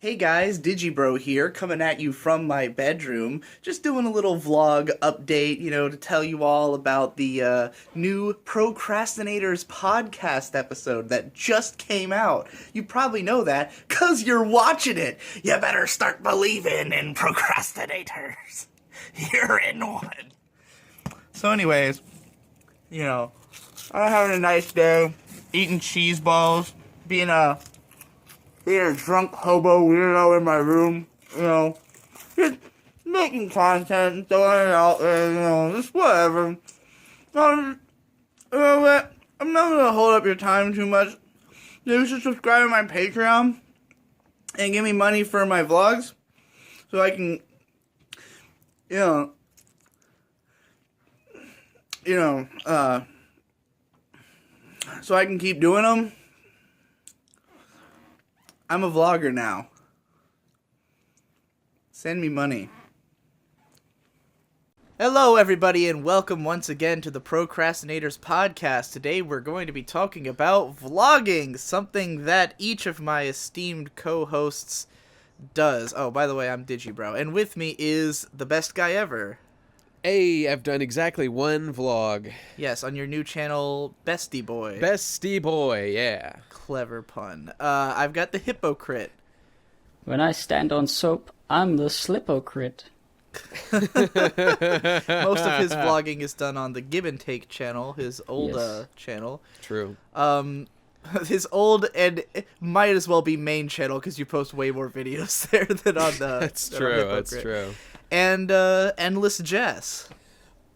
Hey guys, Digibro here, coming at you from my bedroom. Just doing a little vlog update, to tell you all about the new Pro Crastinators podcast episode that just came out. You probably know that, because you're watching it. You better start believing in procrastinators. You're in one. So anyways, I'm having a nice day, eating cheese balls, being a drunk hobo weirdo in my room, just making content and throwing it out there, just whatever. You know what? I'm not gonna hold up your time too much. You should subscribe to my Patreon and give me money for my vlogs so I can, so I can keep doing them. I'm a vlogger now. Send me money. Hello, everybody, and welcome once again to the Procrastinators podcast. Today, we're going to be talking about vlogging, something that each of my esteemed co-hosts does. Oh, by the way, I'm Digibro, and with me is the best guy ever. Hey, I've done exactly one vlog. Yes, on your new channel, Bestie Boy. Bestie Boy, yeah. Clever pun. I've got the hypocrite. When I stand on soap, I'm the slipocrit. Most of his vlogging is done on the Give and Take channel, his old channel. True. His old and it might as well be main channel because you post way more videos there than on the. That's true. That's true. And Endless Jess.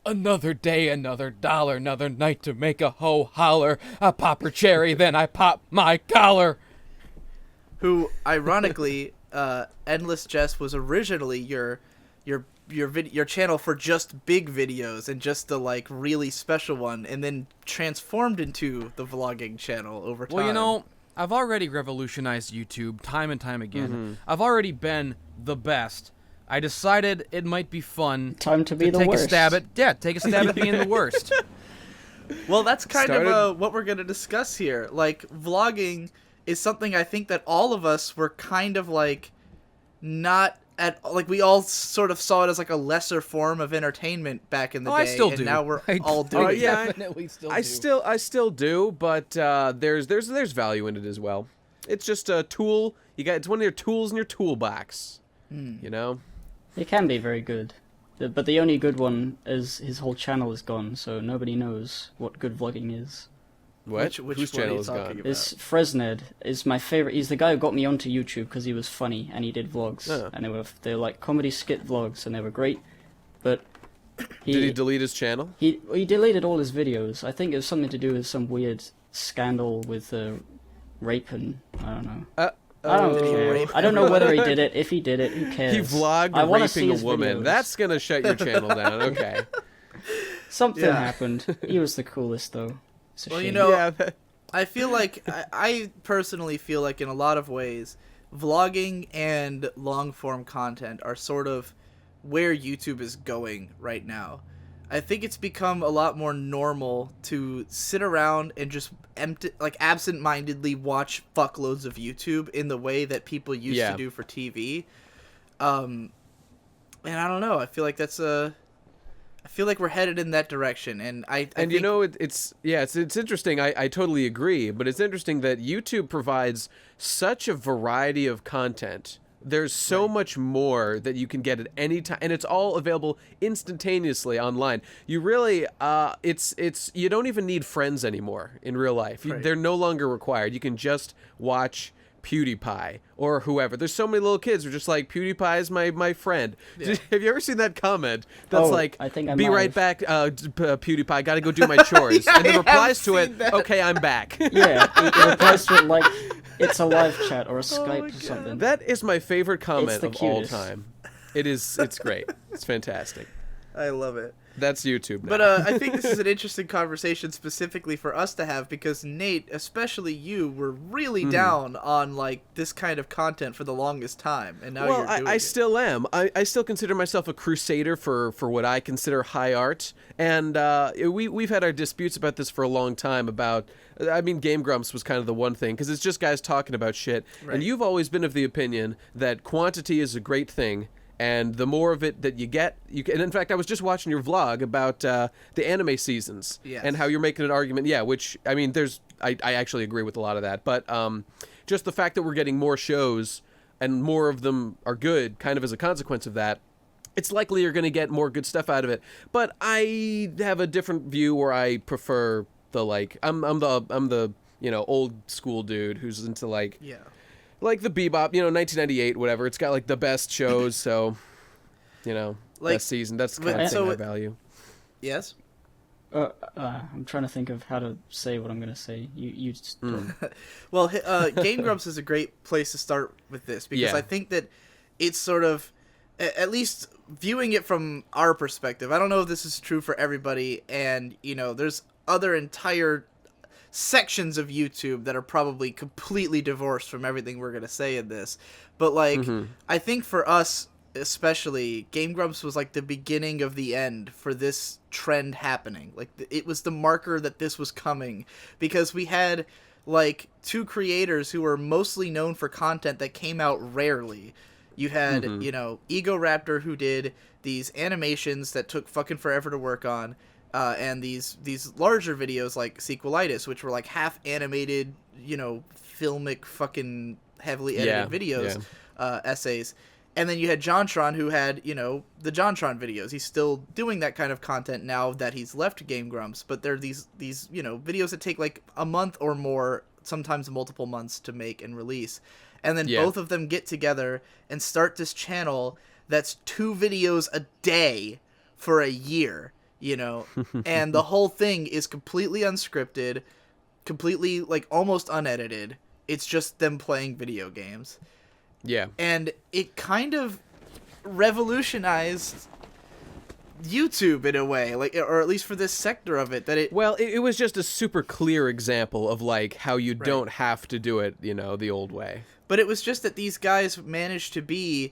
Another day, another dollar, another night to make a hoe holler. I pop her cherry, then I pop my collar. Who, ironically, Endless Jess was originally your channel for just big videos and just the really special one, and then transformed into the vlogging channel over time. Well, I've already revolutionized YouTube time and time again. Mm-hmm. I've already been the best. I decided it might be fun. Time to be the take worst. Take a stab at being the worst. Well, that's kind of what we're going to discuss here. Vlogging is something I think that all of us were kind of not at we all sort of saw it as a lesser form of entertainment back in the day. I still do. And now we're all doing it. Yeah, definitely still do. I still do, but there's value in it as well. It's just a tool. It's one of your tools in your toolbox. It can be very good. But the only good one is his whole channel is gone, so nobody knows what good vlogging is. What? Whose channel is gone? This Fresned is my favorite. He's the guy who got me onto YouTube because he was funny and he did vlogs. Oh. And they were comedy skit vlogs and they were great. But did he delete his channel? He deleted all his videos. I think it was something to do with some weird scandal with rape and I don't know. I don't care. I don't know whether he did it. If he did it, who cares? He vlogged raping a woman. Videos. That's gonna shut your channel down. Okay. Something happened. He was the coolest, though. Well, I feel I personally feel like in a lot of ways, vlogging and long-form content are sort of where YouTube is going right now. I think it's become a lot more normal to sit around and just absent-mindedly watch fuckloads of YouTube in the way that people used to do for TV. And I don't know. I feel like we're headed in that direction, and I think... it's interesting. I totally agree, but it's interesting that YouTube provides such a variety of content. There's so much more that you can get at any time, and it's all available instantaneously online. You really, you don't even need friends anymore in real life. Right. They're no longer required. You can just watch PewDiePie or whoever. There's so many little kids who are just like, PewDiePie is my friend. Yeah. Have you ever seen that comment? That's I think I be might right have. back, PewDiePie, gotta go do my chores. And the replies to it, okay, I'm back. Yeah, he replies to it it's a live chat or a Skype or something. That is my favorite comment of all cutest. time. It's great. It's fantastic. I love it. That's YouTube now. But I think this is an interesting conversation specifically for us to have, because Nate, especially you, were really down on like this kind of content for the longest time, and now you're doing I it. still am. I still consider myself a crusader for what I consider high art, and we've had our disputes about this for a long time. I mean, Game Grumps was kind of the one thing, because it's just guys talking about shit, and you've always been of the opinion that quantity is a great thing. And the more of it that you get, you can. And in fact, I was just watching your vlog about the anime seasons and how you're making an argument. Yeah, which, I mean, I actually agree with a lot of that. But just the fact that we're getting more shows and more of them are good, kind of as a consequence of that, it's likely you're going to get more good stuff out of it. But I have a different view where I prefer the, like, I'm the old school dude who's into like the Bebop, 1998, whatever. It's got like the best shows, so like, best season. That's the kind of thing I value. Yes. I'm trying to think of how to say what I'm gonna say. You just Well, Game Grumps is a great place to start with this, because I think that it's sort of, at least viewing it from our perspective. I don't know if this is true for everybody, and there's other entire sections of YouTube that are probably completely divorced from everything we're going to say in this. But like, I think for us especially, Game Grumps was like the beginning of the end for this trend happening. Like, it was the marker that this was coming, because we had like two creators who were mostly known for content that came out rarely. You had, Ego Raptor, who did these animations that took fucking forever to work on. And these larger videos like Sequelitis, which were like half animated, filmic, fucking heavily edited videos, essays. And then you had Jontron, who had, the Jontron videos. He's still doing that kind of content now that he's left Game Grumps, but they're these videos that take like a month or more, sometimes multiple months to make and release. And then both of them get together and start this channel that's 2 videos a day for a year. And the whole thing is completely unscripted, completely like almost unedited. It's just them playing video games. Yeah. And it kind of revolutionized YouTube in a way, like, or at least for this sector of it, it was just a super clear example of like how you don't have to do it, the old way. But it was just that these guys managed to be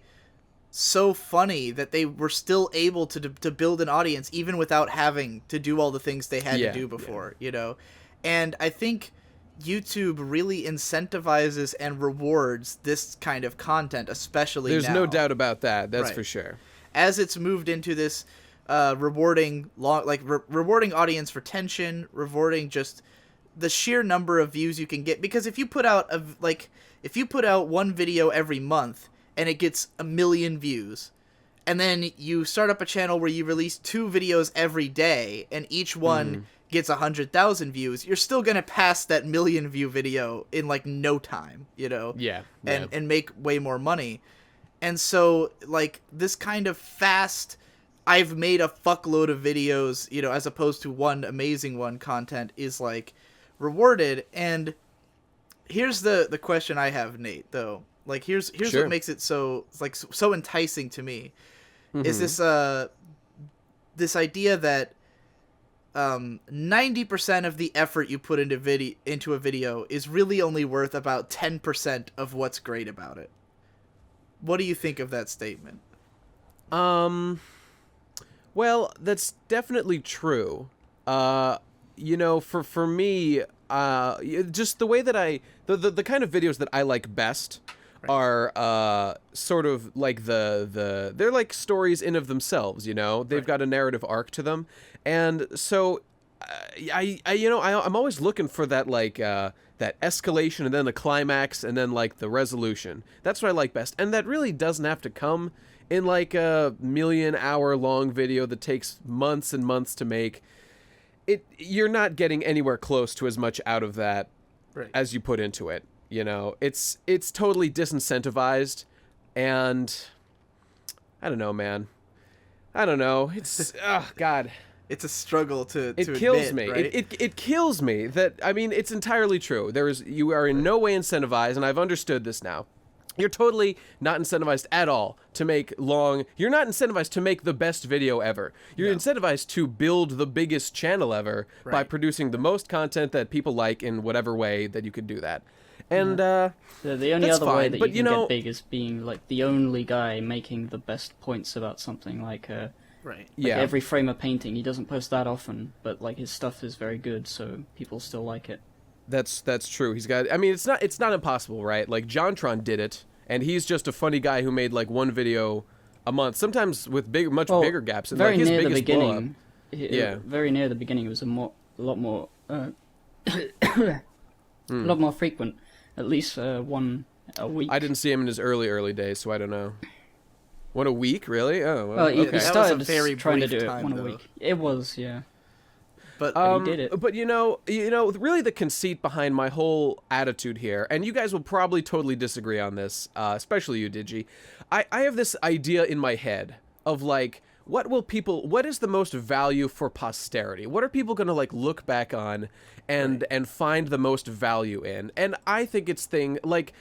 so funny that they were still able to build an audience even without having to do all the things they had to do before, And I think YouTube really incentivizes and rewards this kind of content, especially There's now. no doubt about that. That's for sure. As it's moved into this rewarding audience retention, rewarding just the sheer number of views you can get. Because if you put out one video every month and it gets 1 million views, and then you start up a channel where you release 2 videos every day, and each one gets 100,000 views, you're still gonna pass that 1 million view video in like no time, and make way more money. And so like this kind of fast, I've made a fuckload of videos, as opposed to one amazing one content is like rewarded. And here's the question I have, Nate, though. Like, here's what makes it so enticing to me, is this idea that 90% of the effort you put into a video is really only worth about 10% of what's great about it. What do you think of that statement? Well, that's definitely true. For me, just the way that the kind of videos that I like best are sort of like they're like stories in of themselves, they've got a narrative arc to them. And so I'm always looking for that, like that escalation and then a climax and then like the resolution. That's what I like best. And that really doesn't have to come in like a 1 million hour long video that takes months and months to make. You're not getting anywhere close to as much out of that as you put into it. It's totally disincentivized, and I don't know, man. I don't know. It's God. It's a struggle to it kills admit, me. Right? It kills me that, I mean, it's entirely true. You are in no way incentivized, and I've understood this now. You're totally not incentivized at all to make long. You're not incentivized to make the best video ever. You're incentivized to build the biggest channel ever by producing the most content that people like in whatever way that you could do that. And the only other way that but, you can get big is being like the only guy making the best points about something. Like every frame of painting, he doesn't post that often, but like his stuff is very good, so people still like it. That's true. He's got. I mean, it's not impossible, right? Like Jontron did it, and he's just a funny guy who made like one video a month, sometimes with much bigger gaps. And very like his near the biggest beginning, very near the beginning, it was a lot more frequent. At least one a week. I didn't see him in his early days, so I don't know. One a week, really? Oh, well, okay. He started very trying to do time, it one though. a week. It was, yeah. But he did it. But you know, really the conceit behind my whole attitude here, and you guys will probably totally disagree on this, especially you, Digi. I have this idea in my head of like, what is the most value for posterity? What are people gonna like look back on and find the most value in? And I think it's like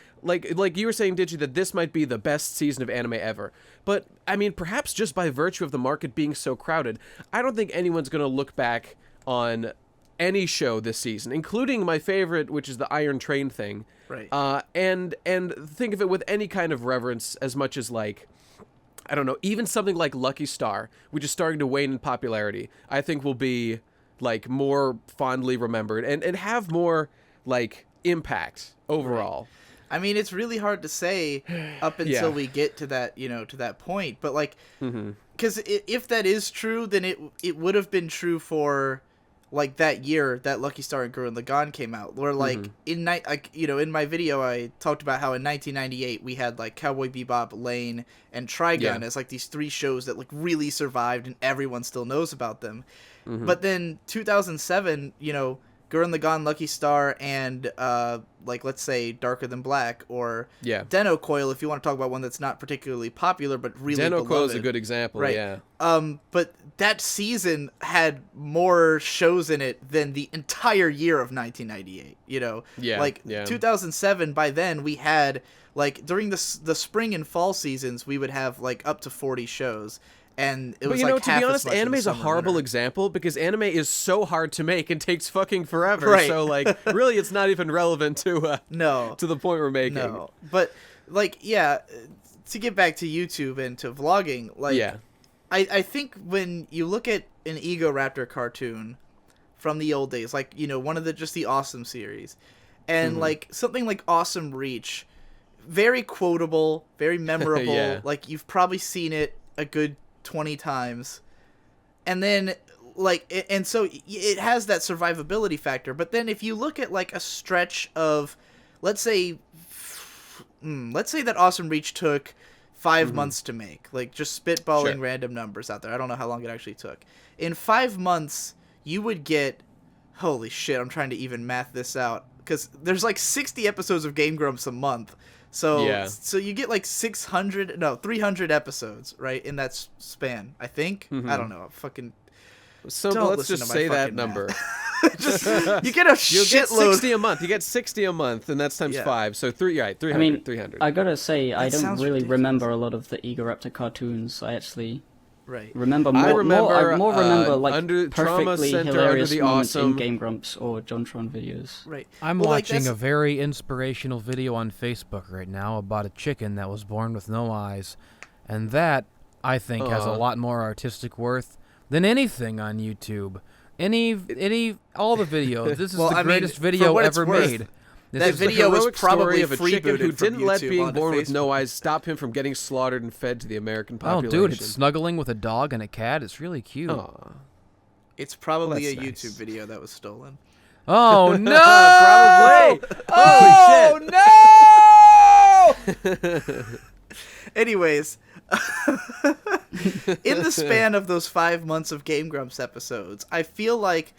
you were saying, Digi, that this might be the best season of anime ever. But I mean, perhaps just by virtue of the market being so crowded, I don't think anyone's gonna look back on any show this season, including my favorite, which is the Iron Train thing. Right. And think of it with any kind of reverence, as much as like, I don't know, even something like Lucky Star, which is starting to wane in popularity, I think will be like more fondly remembered and have more like impact overall. I mean, it's really hard to say up until we get to that, to that point. But like, because if that is true, then it would have been true for like that year that Lucky Star and Gurren Lagann came out. Where like in my video I talked about how in 1998 we had like Cowboy Bebop, Lane, and Trigun as like these three shows that like really survived and everyone still knows about them. But then 2007, Gurren Lagann, Lucky Star, and like let's say Darker Than Black or Den-O Coil, if you want to talk about one that's not particularly popular but really Den-O beloved. Coil is a good example, right? Yeah. But that season had more shows in it than the entire year of 1998. Like 2007. By then we had like during the spring and fall seasons we would have like up to 40 shows. And it was but like to half be as honest, much in anime the is a summer horrible winter. example because anime is so hard to make and takes fucking forever. Right. So like, really, it's not even relevant to to the point we're making. No, but like to get back to YouTube and to vlogging, like I think when you look at an Ego Raptor cartoon from the old days, like one of the Awesome series, and like something like Awesome Reach, very quotable, very memorable. Like you've probably seen it a good 20 times, and then like and so it has that survivability factor. But then if you look at like a stretch of let's say that Awesome Reach took 5 months to make, like just spitballing random numbers out there, I don't know how long it actually took. In 5 months you would get, holy shit, I'm trying to even math this out because there's like 60 episodes of Game Grumps a month. So you get like 300 episodes, right, in that span, I think. I don't know. Fucking. So let's just say that number. You get a shitload. Get 60 a month. You get 60 a month, and that's times 5. So 300. I mean, 300. I gotta say, I don't really ridiculous. Remember a lot of the Ego Raptor cartoons. I actually remember more. I remember, I more remember like under Trauma perfectly Center, hilarious Under the moments Awesome. in Game Grumps or Jontron videos. Right. I'm watching a very inspirational video on Facebook right now about a chicken that was born with no eyes, and that I think has a lot more artistic worth than anything on YouTube. All the videos. This is the greatest video ever made. That video was probably of a chicken who didn't let being born with no Facebook. eyes stop him from getting slaughtered and fed to the American population. Oh, dude, it's snuggling with a dog and a cat. It's really cute. Aw. It's probably Well, a that's YouTube nice. video that was stolen. Oh, no! Probably. No! Anyways, in the span of those 5 months of Game Grumps episodes, I feel like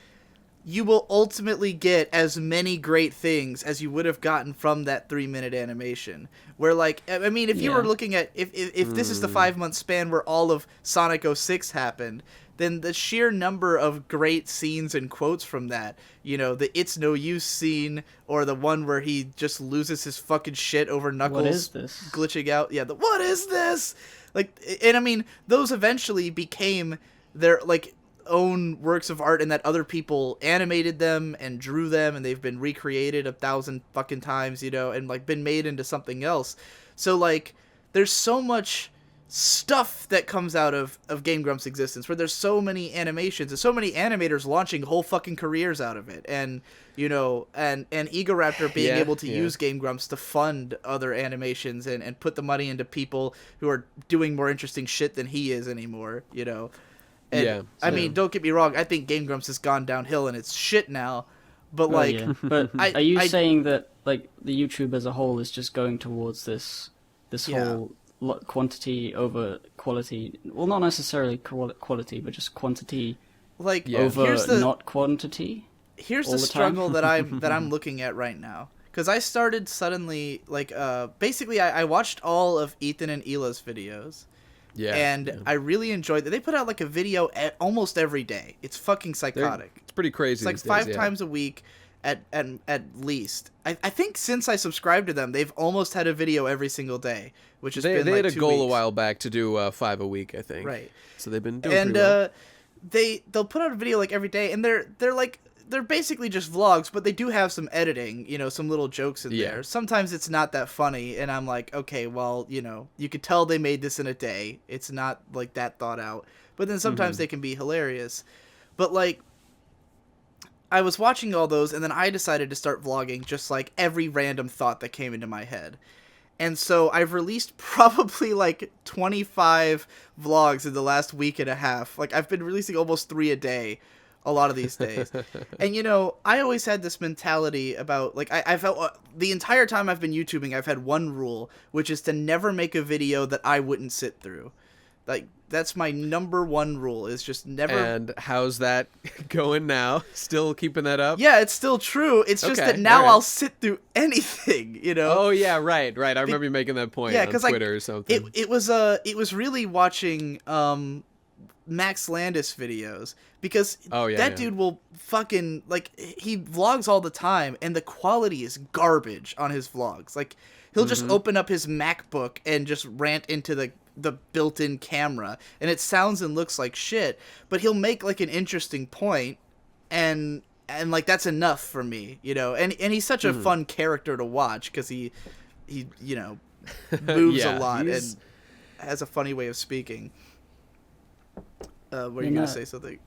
you will ultimately get as many great things as you would have gotten from that 3-minute animation. Where, like, I mean, if you were looking at, if this is the 5 month span where all of Sonic 06 happened, then the sheer number of great scenes and quotes from that, you know, the "it's no use" scene, or the one where he just loses his fucking shit over Knuckles What is this? glitching out. Yeah, the "what is this?" Like, and I mean, those eventually became their, like, own works of art, and that other people animated them and drew them, and they've been recreated 1,000 fucking times, you know, and, like, been made into something else. So, like, there's so much stuff that comes out of Game Grumps' existence, where there's so many animations and so many animators launching whole fucking careers out of it, and, you know, and Egoraptor being able to use Game Grumps to fund other animations and put the money into people who are doing more interesting shit than he is anymore, you know. And, I mean, don't get me wrong, I think Game Grumps has gone downhill and it's shit now, but like... But are you saying that, like, the YouTube as a whole is just going towards this whole quantity over quality? Well, not necessarily quality, but just quantity, like, over not quantity? Here's the struggle that I'm looking at right now. Because I started suddenly, like, basically I watched all of Ethan and Hila's videos. Yeah. And I really enjoyed that. They put out, like, a video almost every day. It's fucking psychotic. It's pretty crazy. It's like 5 times a week at least. I think since I subscribed to them, they've almost had a video every single day, which has been, they like, had a 2 goal weeks. a while back to do 5 a week, I think. Right. So they've been doing pretty well. They'll put out a video, like, every day, and they're basically just vlogs, but they do have some editing, you know, some little jokes in there. Sometimes it's not that funny, and I'm like, okay, well, you know, you could tell they made this in a day. It's not, like, that thought out. But then sometimes they can be hilarious. But, like, I was watching all those, and then I decided to start vlogging just, like, every random thought that came into my head. And so I've released probably, like, 25 vlogs in the last week and a half. Like, I've been releasing almost 3 a day a lot of these days. And, you know, I always had this mentality about, like, I felt the entire time I've been YouTubing, I've had one rule, which is to never make a video that I wouldn't sit through. Like, that's my number one rule, is just never... And how's that going now? Still keeping that up? Yeah, it's still true. It's just that now I'll sit through anything, you know? Oh, yeah, right. I remember you making that point on Twitter or something. It was really watching Max Landis videos, because that dude will fucking, like, he vlogs all the time, and the quality is garbage on his vlogs. Like, he'll just open up his MacBook and just rant into the built-in camera, and it sounds and looks like shit, but he'll make, like, an interesting point, and like, that's enough for me, you know. And he's such a fun character to watch, because he you know, moves a lot and has a funny way of speaking. Were you gonna say something?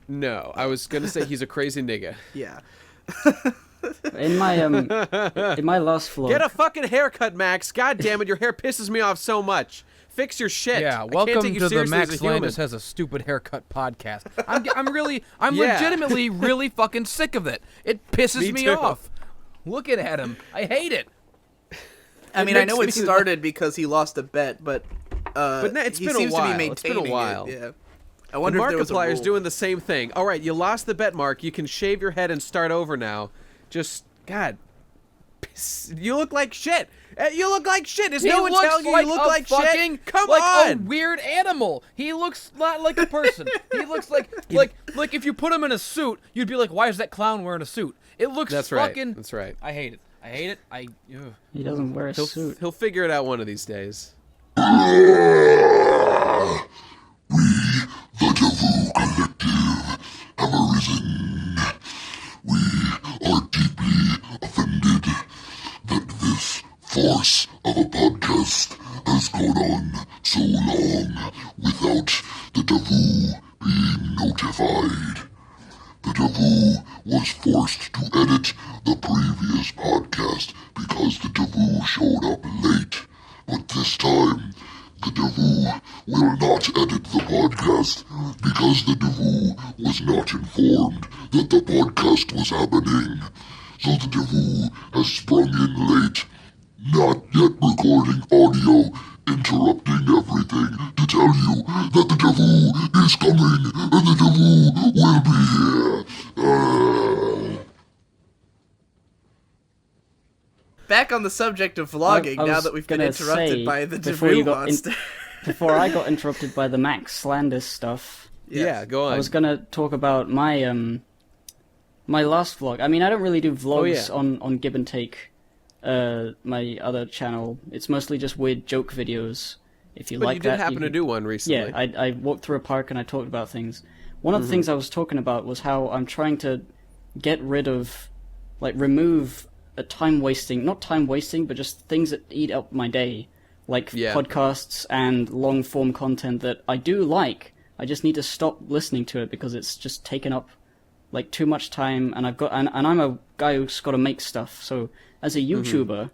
No, I was gonna say he's a crazy nigga. Yeah. In my last vlog, get a fucking haircut, Max. God damn it, your hair pisses me off so much. Fix your shit. Yeah, welcome to the Max Landis Has a Stupid Haircut podcast. I'm legitimately really fucking sick of it. It pisses me off. Looking at him, I hate it. I mean, I know it started because he lost a bet, but it's been a while. It's been a while. Yeah. I wonder if there was a rule. Markiplier's doing the same thing. All right, you lost the bet, Mark. You can shave your head and start over now. Just, God, you look like shit. You look like shit. Is no one telling you look like shit? Come on. Like a weird animal. He looks not like a person. He looks like if you put him in a suit, you'd be like, why is that clown wearing a suit? It looks fucking... That's right. I hate it. He doesn't wear a suit. He'll figure it out one of these days. The Davu Collective have arisen. We are deeply offended that this farce of a podcast has gone on so long without the Davu being notified. The Davu was forced to edit the previous podcast because the Davu showed up late. But this time, the Davu will not edit the podcast because the Davu was not informed that the podcast was happening. So the Davu has sprung in late, not yet recording audio, interrupting everything to tell you that the Davu is coming and the Davu will be here. Back on the subject of vlogging, now that we've been interrupted by the Davu monster. Before I got interrupted by the Max Landis stuff, Yeah, go on. I was gonna talk about my my last vlog. I mean, I don't really do vlogs on Give and Take, my other channel. It's mostly just weird joke videos. If you but like you did that, happen to do one recently. Yeah, I walked through a park and I talked about things. One of the things I was talking about was how I'm trying to get rid of, like, remove a not time wasting, but just things that eat up my day, like podcasts and long form content that I do like. I just need to stop listening to it because it's just taken up like too much time, and I'm a guy who's got to make stuff. So as a YouTuber,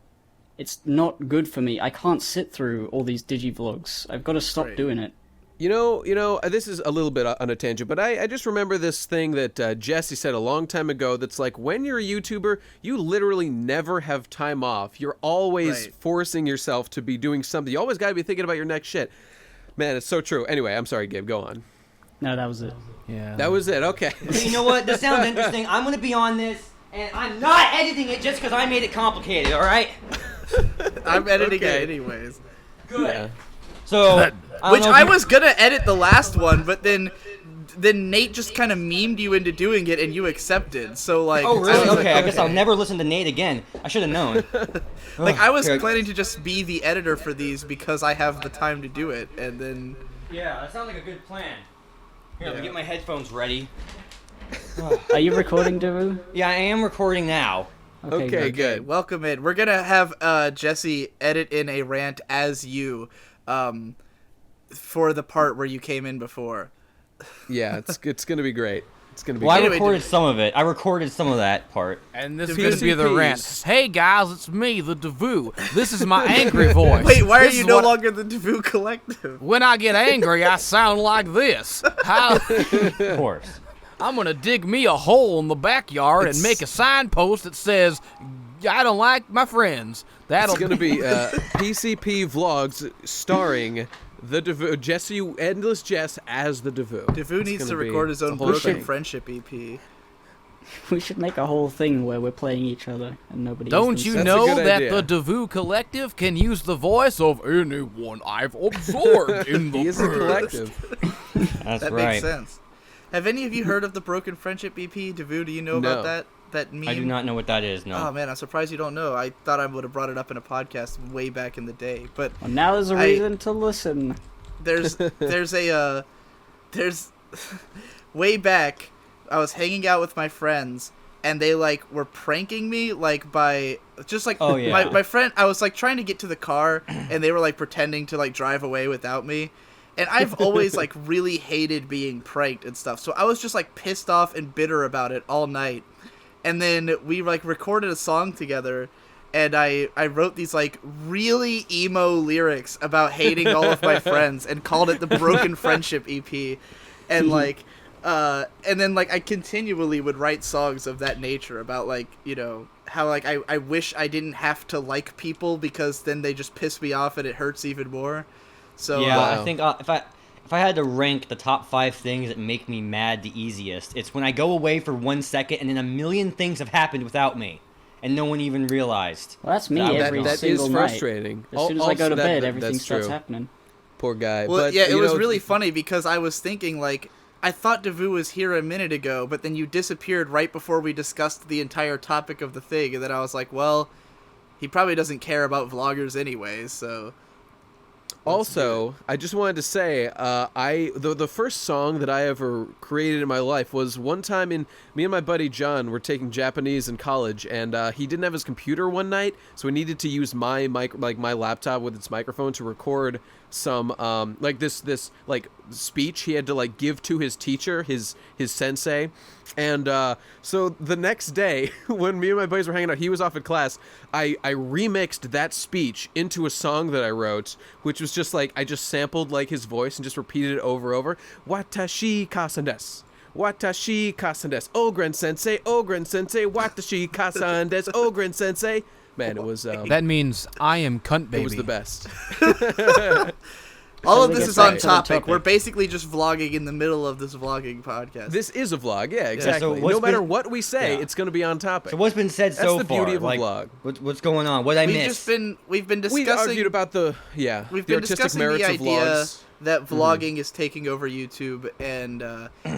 it's not good for me. I can't sit through all these Digivlogs. I've got to stop doing it. You know, this is a little bit on a tangent, but I just remember this thing that Jesse said a long time ago that's like, when you're a YouTuber, you literally never have time off. You're always forcing yourself to be doing something. You always got to be thinking about your next shit. Man, it's so true. Anyway, I'm sorry, Gabe, go on. No, that was it. Yeah. That was it, okay. You know what? This sounds interesting. I'm going to be on this, and I'm not editing it just because I made it complicated, all right? I'm editing it anyways. Good. Yeah. So, I was gonna edit the last one, but then Nate just kind of memed you into doing it, and you accepted. So like, oh really? I was Okay, like, I guess I'll never listen to Nate again. I should have known. Like I was Okay. planning to just be the editor for these because I have the time to do it, and then. Yeah, that sounds like a good plan. Here, let me get my headphones ready. Are you recording, Davu? Yeah, I am recording now. Okay, good. Welcome in. We're gonna have Jesse edit in a rant as you, for the part where you came in before. Yeah, it's gonna be great. It's gonna be Well, I great. recorded some of it. I recorded some of that part. And this is The going to be the PCPs. rant. Hey guys, it's me, the Davu. This is my angry voice. Wait, why are This you is no what- longer the Davu Collective? When I get angry, I sound like this. How? Of course. I'm gonna dig me a hole in the backyard and make a signpost that says, "I don't like my friends." That'll It's gonna be PCP vlogs starring the Davu, Jesse, Endless Jess as the Davu. Davu needs to record his own whole Broken thing. Friendship E EP. We should make a whole thing where we're playing each other and nobody. Don't you That's a know good that idea. the Davu Collective can use the voice of anyone I've absorbed in the He is a past? collective. That's That right. makes sense. Have any of you heard of the Broken Friendship EP? Davu, do you know about No. that meme? I do not know what that is, no. Oh man, I'm surprised you don't know. I thought I would have brought it up in a podcast way back in the day. But Well, now there's a reason to listen. there's way back, I was hanging out with my friends and they like were pranking me like by just like Oh, yeah. my friend. I was like trying to get to the car and they were like pretending to like drive away without me. And I've always like really hated being pranked and stuff. So I was just like pissed off and bitter about it all night. And then we like recorded a song together and I wrote these like really emo lyrics about hating all of my friends and called it the Broken Friendship EP. And like and then like I continually would write songs of that nature about like, you know, how like I wish I didn't have to like people because then they just piss me off and it hurts even more. So Yeah, Wow. I think if I had to rank the top 5 things that make me mad the easiest, it's when I go away for 1 second and then a million things have happened without me, and no one even realized. Well, that's me That- every that single is night. frustrating. As soon as I go to Also, bed, that- everything that's starts true. happening. Poor guy. Well, but, yeah, it you was know, really funny because I was thinking, like, I thought Davu was here a minute ago, but then you disappeared right before we discussed the entire topic of the thing, and then I was like, well, he probably doesn't care about vloggers anyways, so... Also, I just wanted to say, the first song that I ever created in my life was one time me and my buddy John were taking Japanese in college, and he didn't have his computer one night, so we needed to use my my laptop with its microphone to record some like this like speech he had to like give to his teacher, his sensei. And so the next day, when me and my buddies were hanging out, he was off in class, I remixed that speech into a song that I wrote, which was just like, I just sampled like his voice and just repeated it over and over. Watashi kasan desu. Watashi kasan desu. Ogren sensei, watashi kasan desu, Ogren sensei. Man, it was That means I am cunt baby. it was the best. All of Totally this gets is back on to the topic. topic. We're basically just vlogging in the middle of this vlogging podcast. This is a vlog, yeah, exactly. what's No matter been- what we say, yeah. it's going to be on topic. So what's been said That's so the far? beauty of a like, vlog. What's going on? What I we've missed? been We discussing argued about the we've the been artistic discussing the merits of idea vlogs. that vlogging is taking over YouTube, and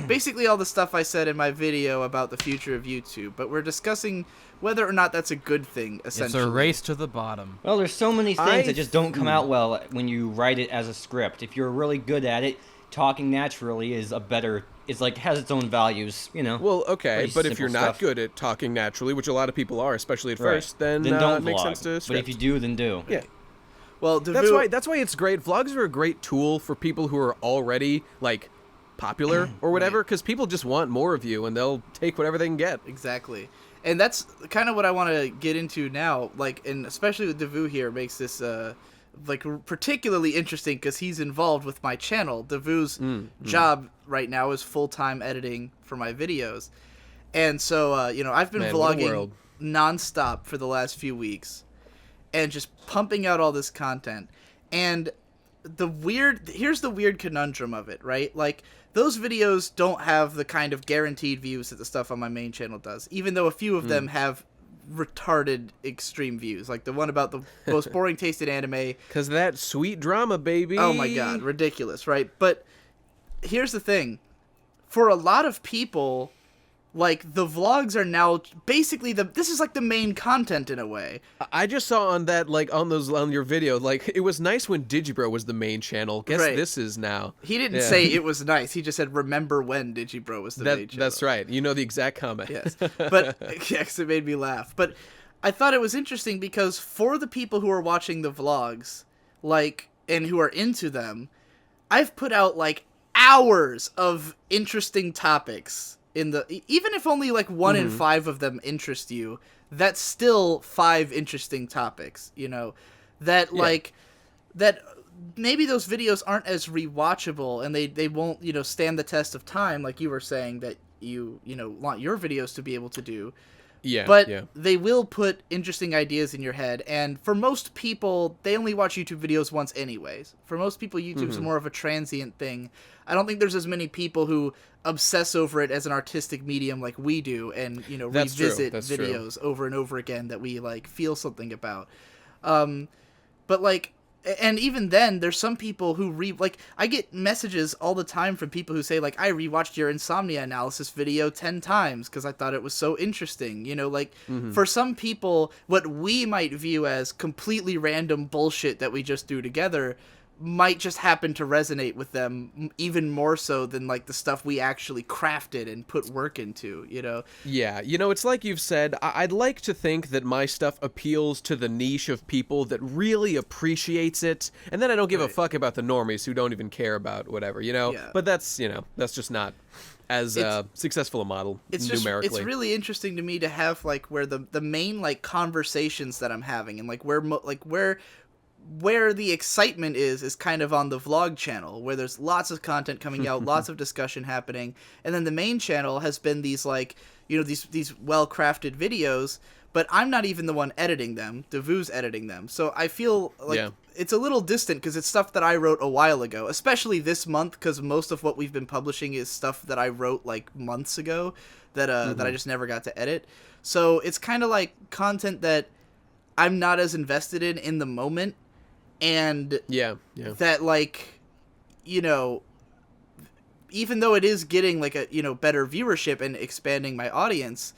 basically all the stuff I said in my video about the future of YouTube. But we're discussing whether or not that's a good thing, essentially. It's a race to the bottom. Well, there's so many things that just don't come out well when you write it as a script. If you're really good at it, talking naturally is a better... It's like, has its own values, you know? Well, okay, Pretty but if simple you're not stuff. good at talking naturally, which a lot of people are, especially at Right. first, then don't it makes vlog. sense to But script. if you do, then do. Yeah. Well, That's why it's great. Vlogs are a great tool for people who are already like popular or whatever, because people just want more of you, and they'll take whatever they can get. Exactly. And that's kind of what I want to get into now, like, and especially with Davu here makes this like particularly interesting because he's involved with my channel. Davu's job right now is full-time editing for my videos. And so, you know, I've been Man, what a vlogging world. nonstop for the last few weeks and just pumping out all this content. And here's the weird conundrum of it, right? Like, those videos don't have the kind of guaranteed views that the stuff on my main channel does, even though a few of them have retarded extreme views, like the one about the most boring tasted anime. Because that sweet drama, baby. Oh my god, ridiculous, right? But here's the thing. For a lot of people, like, the vlogs are now basically this is like the main content in a way. I just saw on that, like, on your video, like, it was nice when Digibro was the main channel. Guess Right. this is now. He didn't say it was nice. He just said, remember when Digibro was the main channel. That's right. You know the exact comment. Yes. But, yeah, 'cause it made me laugh. But I thought it was interesting because for the people who are watching the vlogs, like, and who are into them, I've put out, like, hours of interesting topics in the... Even if only, like, 1 in 5 of them interest you, that's still 5 interesting topics, you know? That, like... That... Maybe those videos aren't as rewatchable, and they won't, you know, stand the test of time, like you were saying that you know, want your videos to be able to do. Yeah. But yeah. they will put interesting ideas in your head, and for most people, they only watch YouTube videos once anyways. For most people, YouTube's more of a transient thing. I don't think there's as many people who obsess over it as an artistic medium like we do, and, you know, That's true. revisit That's videos over and over again that we, like, feel something about. But, like... And even then, there's some people who like, I get messages all the time from people who say, like, I rewatched your insomnia analysis video 10 times because I thought it was so interesting. You know, like, for some people, what we might view as completely random bullshit that we just do together might just happen to resonate with them even more so than, like, the stuff we actually crafted and put work into, you know? Yeah, you know, it's like you've said, I'd like to think that my stuff appeals to the niche of people that really appreciates it, and then I don't give a fuck about the normies who don't even care about whatever, you know? Yeah. But that's, you know, that's just not as successful a model numerically. It's really interesting to me to have, like, where the main, like, conversations that I'm having and, like, where the excitement is kind of on the vlog channel, where there's lots of content coming out, lots of discussion happening, and then the main channel has been these, like, you know, these well-crafted videos, but I'm not even the one editing them. Davu's editing them. So I feel like it's a little distant because it's stuff that I wrote a while ago, especially this month, because most of what we've been publishing is stuff that I wrote, like, months ago that I just never got to edit. So it's kind of like content that I'm not as invested in the moment. And that, like, you know, even though it is getting, like, a, you know, better viewership and expanding my audience,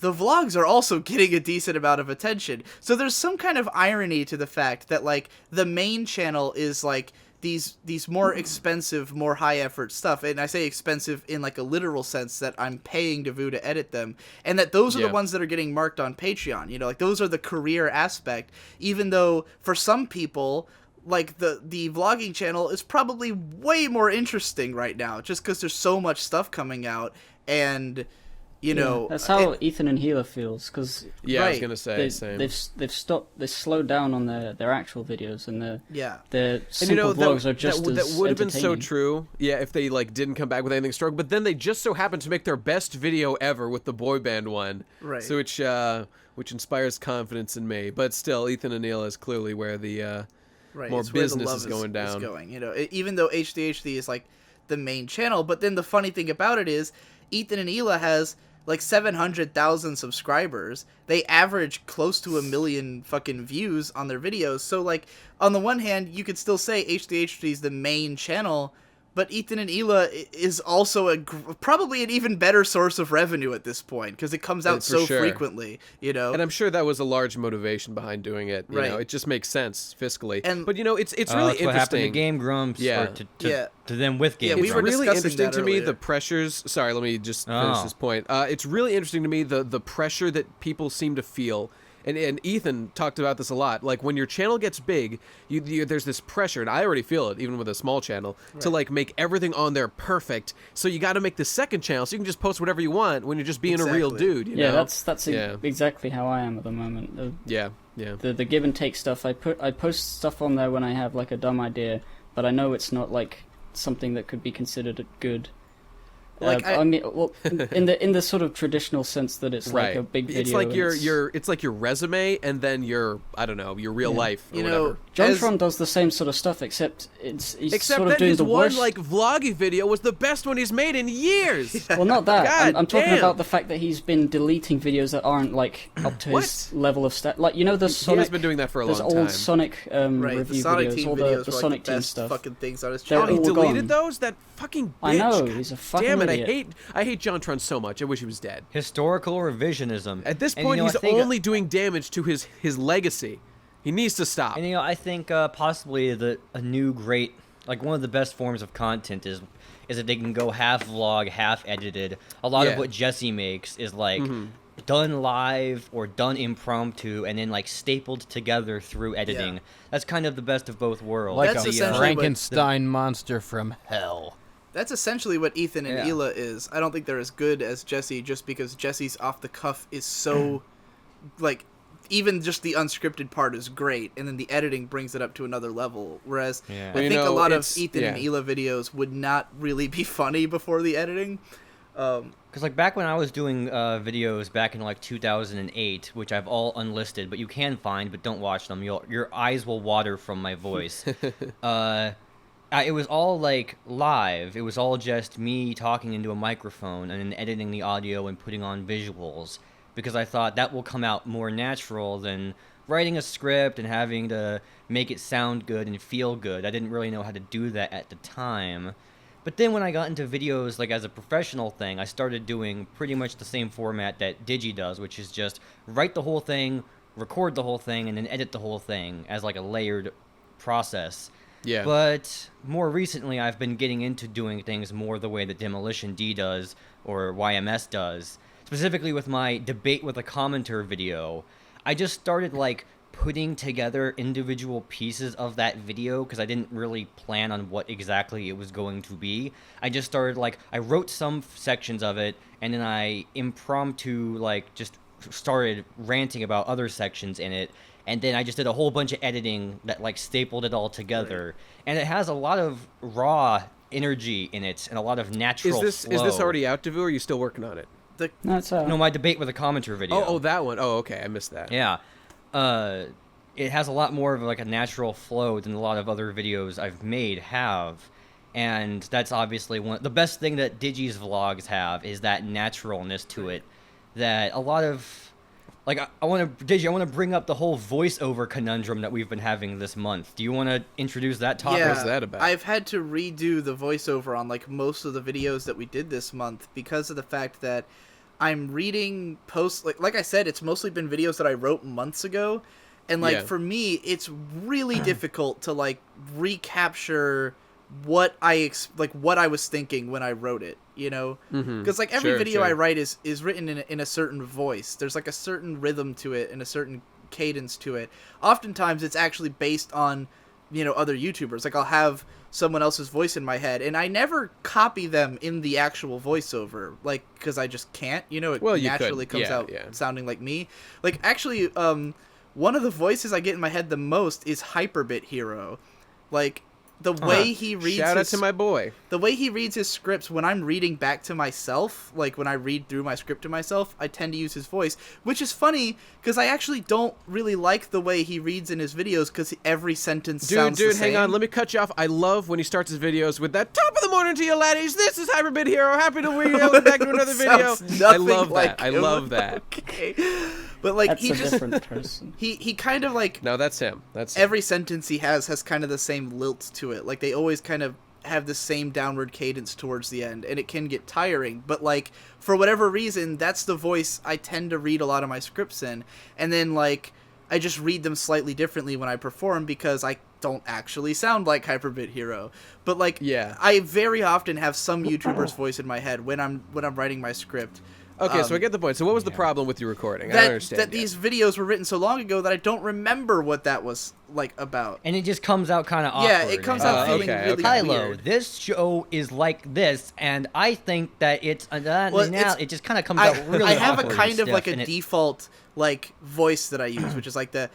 the vlogs are also getting a decent amount of attention. So there's some kind of irony to the fact that, like, the main channel is, like, these more expensive, more high-effort stuff. And I say expensive in, like, a literal sense that I'm paying Davu to edit them. And that those are the ones that are getting marked on Patreon. You know, like, those are the career aspect. Even though, for some people, like, the vlogging channel is probably way more interesting right now. Just because there's so much stuff coming out. And... You know, that's how Ethan and Healer feels, because I was gonna say same. They've slowed down on their actual videos, and their and simple you know, vlogs are just that would have been so entertaining. true, if they, like, didn't come back with anything strong. But then they just so happened to make their best video ever with the boy band one, right? So which inspires confidence in me. But still, Ethan and Neil is clearly where the more business is going down. You know, even though HDHD is, like, the main channel, but then the funny thing about it is Ethan and Hila has like 700,000 subscribers. They average close to 1 million fucking views on their videos. So like on the one hand, you could still say H3H3 is the main channel, but Ethan and Hila is also probably an even better source of revenue at this point because it comes out so frequently, you know. And I'm sure that was a large motivation behind doing it. You know, it just makes sense fiscally. But you know, it's really interesting. What happened to Game Grumps? Yeah. Or to them with Game Grumps. We were really interesting to me earlier. the pressures. Sorry, let me just finish this point. It's really interesting to me the pressure that people seem to feel. And Ethan talked about this a lot. Like when your channel gets big, there's this pressure, and I already feel it, even with a small channel, to like make everything on there perfect. So you got to make the second channel, so you can just post whatever you want when you're just being a real dude. You know? That's exactly how I am at the moment. The give and take stuff. I post stuff on there when I have like a dumb idea, but I know it's not like something that could be considered good. Like I mean, well, in the sort of traditional sense that it's like a big video. It's like it's like your resume and then your your real life. Or whatever. Jontron does the same sort of stuff, except he's sort of doing his the worst. one like vloggy video was the best one he's made in years. Well, not that. God I'm talking damn. about the fact that he's been deleting videos that aren't like up to his level of like the Sonic. He's been doing that for a long time. Those old Sonic review the Sonic videos, Team all videos the were Sonic like the Team best stuff. fucking things on his They're channel. He all deleted gone. those? That fucking bitch. I know, he's a fucking damn it! idiot. I hate Jontron so much. I wish he was dead. Historical revisionism. At this And, point, I think only doing damage to his legacy. He needs to stop. And I think possibly a new great, like one of the best forms of content is that they can go half vlog, half edited. A lot of what Jesse makes is like done live or done impromptu and then like stapled together through editing. That's kind of the best of both worlds. Like That's a essentially Frankenstein monster from hell. That's essentially what Ethan and Hila is. I don't think they're as good as Jesse just because Jesse's off the cuff is so like even just the unscripted part is great and then the editing brings it up to another level. Whereas I think a lot of Ethan and Hila videos would not really be funny before the editing. Because like back when I was doing videos back in like 2008, which I've all unlisted, but you can find, but don't watch them. Your eyes will water from my voice. It was all like live. It was all just me talking into a microphone and then editing the audio and putting on visuals because I thought that will come out more natural than writing a script and having to make it sound good and feel good. I didn't really know how to do that at the time. But then when I got into videos like as a professional thing, I started doing pretty much the same format that Digi does, which is just write the whole thing, record the whole thing, and then edit the whole thing as like a layered process. Yeah. But more recently, I've been getting into doing things more the way that Demolition D does or YMS does. Specifically with my debate with a commenter video, I just started like putting together individual pieces of that video because I didn't really plan on what exactly it was going to be. I just started like I wrote some sections of it and then I impromptu like just started ranting about other sections in it. And then I just did a whole bunch of editing that like stapled it all together. And it has a lot of raw energy in it and a lot of natural flow. Is this already out, Davu, or are you still working on it? No, it's No, my debate with a commenter video. Oh, that one. Oh, okay. I missed that. Yeah. It has a lot more of like a natural flow than a lot of other videos I've made have. And that's obviously the best thing that Digi's vlogs have is that naturalness to it that a lot of like I want to bring up the whole voiceover conundrum that we've been having this month. Do you want to introduce that topic? Yeah, What's that about? I've had to redo the voiceover on like most of the videos that we did this month because of the fact that I'm reading posts like I said, it's mostly been videos that I wrote months ago, and like for me, it's really difficult to like recapture what I was thinking when I wrote it, you know, because like every video I write is written in a certain voice. There's like a certain rhythm to it and a certain cadence to it. Oftentimes it's actually based on, you know, other YouTubers. Like I'll have someone else's voice in my head and I never copy them in the actual voiceover, like because I just can't, you know, it naturally comes out sounding like me. Like actually one of the voices I get in my head the most is Hyperbit Hero. Like the way he reads Shout out to my boy. the way he reads his scripts, when I'm reading back to myself, like when I read through my script to myself, I tend to use his voice, which is funny because I actually don't really like the way he reads in his videos because every sentence sounds the same. Hang on, let me cut you off. I love when he starts his videos with that top of the morning to you laddies. This is Hyperbit Hero. Happy to be back to another video. Sounds I nothing love like that. I him. love that. Okay. But like That's he a just different person. he kind of like No, that's him. That's every sentence he has kind of the same lilt to it. Like they always kind of have the same downward cadence towards the end, and it can get tiring. But like for whatever reason, that's the voice I tend to read a lot of my scripts in, and then like I just read them slightly differently when I perform because I don't actually sound like Hyperbit Hero. But like Yeah. I very often have some YouTuber's voice in my head when I'm writing my script. Okay, so I get the point. So what was the problem with your recording? I don't That understand. yet. these videos were written so long ago that I don't remember what that was like about. And it just comes out kind of awkward. Yeah, it comes out feeling okay, really okay. Kylo, weird. this show is like this, and I think that it's now it's- it just kind of comes out really I have a awkward kind and of like stiff, a and default like voice that I use, which is like the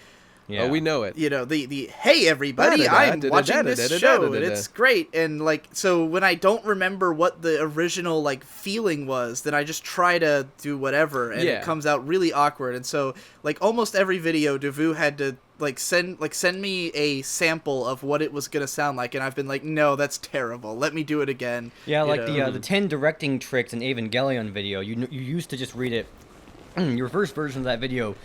yeah. Oh, we know it. you know the hey everybody, I'm watching this show and it's great, and like so when I don't remember what the original like feeling was, then I just try to do whatever, and Yeah. it comes out really awkward. And so like almost every video, Davu had to send me a sample of what it was gonna sound like, and I've been like, no, that's terrible. Let me do it again. Yeah, you like know? the 10 directing tricks in Evangelion video. You used to just read it. Your first version of that video,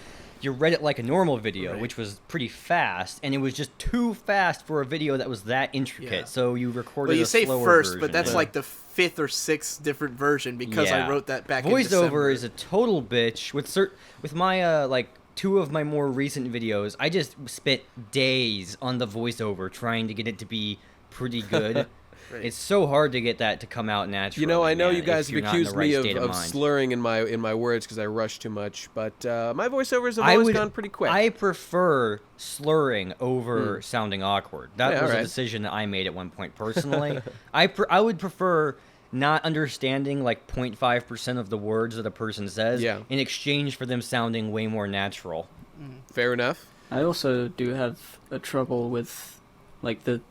you read it like a normal video, Right. which was pretty fast, and it was just too fast for a video that was that intricate. Yeah. So you recorded Well, you a say slower first, version. but that's like the fifth or sixth different version because I Yeah. wrote that back in December. Voiceover is a total bitch. With my like 2 of my more recent videos, I just spent days on the voiceover trying to get it to be pretty good. Right. It's so hard to get that to come out naturally. You know, I know man, you guys if have you're not in the accused right me state of mind. slurring in my words because I rush too much, but my voiceovers have I always would- gone pretty quick. I prefer slurring over sounding awkward. That Yeah, was a alright. decision that I made at one point personally. I would prefer not understanding like 0.5% of the words that a person says Yeah. in exchange for them sounding way more natural. Fair enough. I also do have a trouble with like the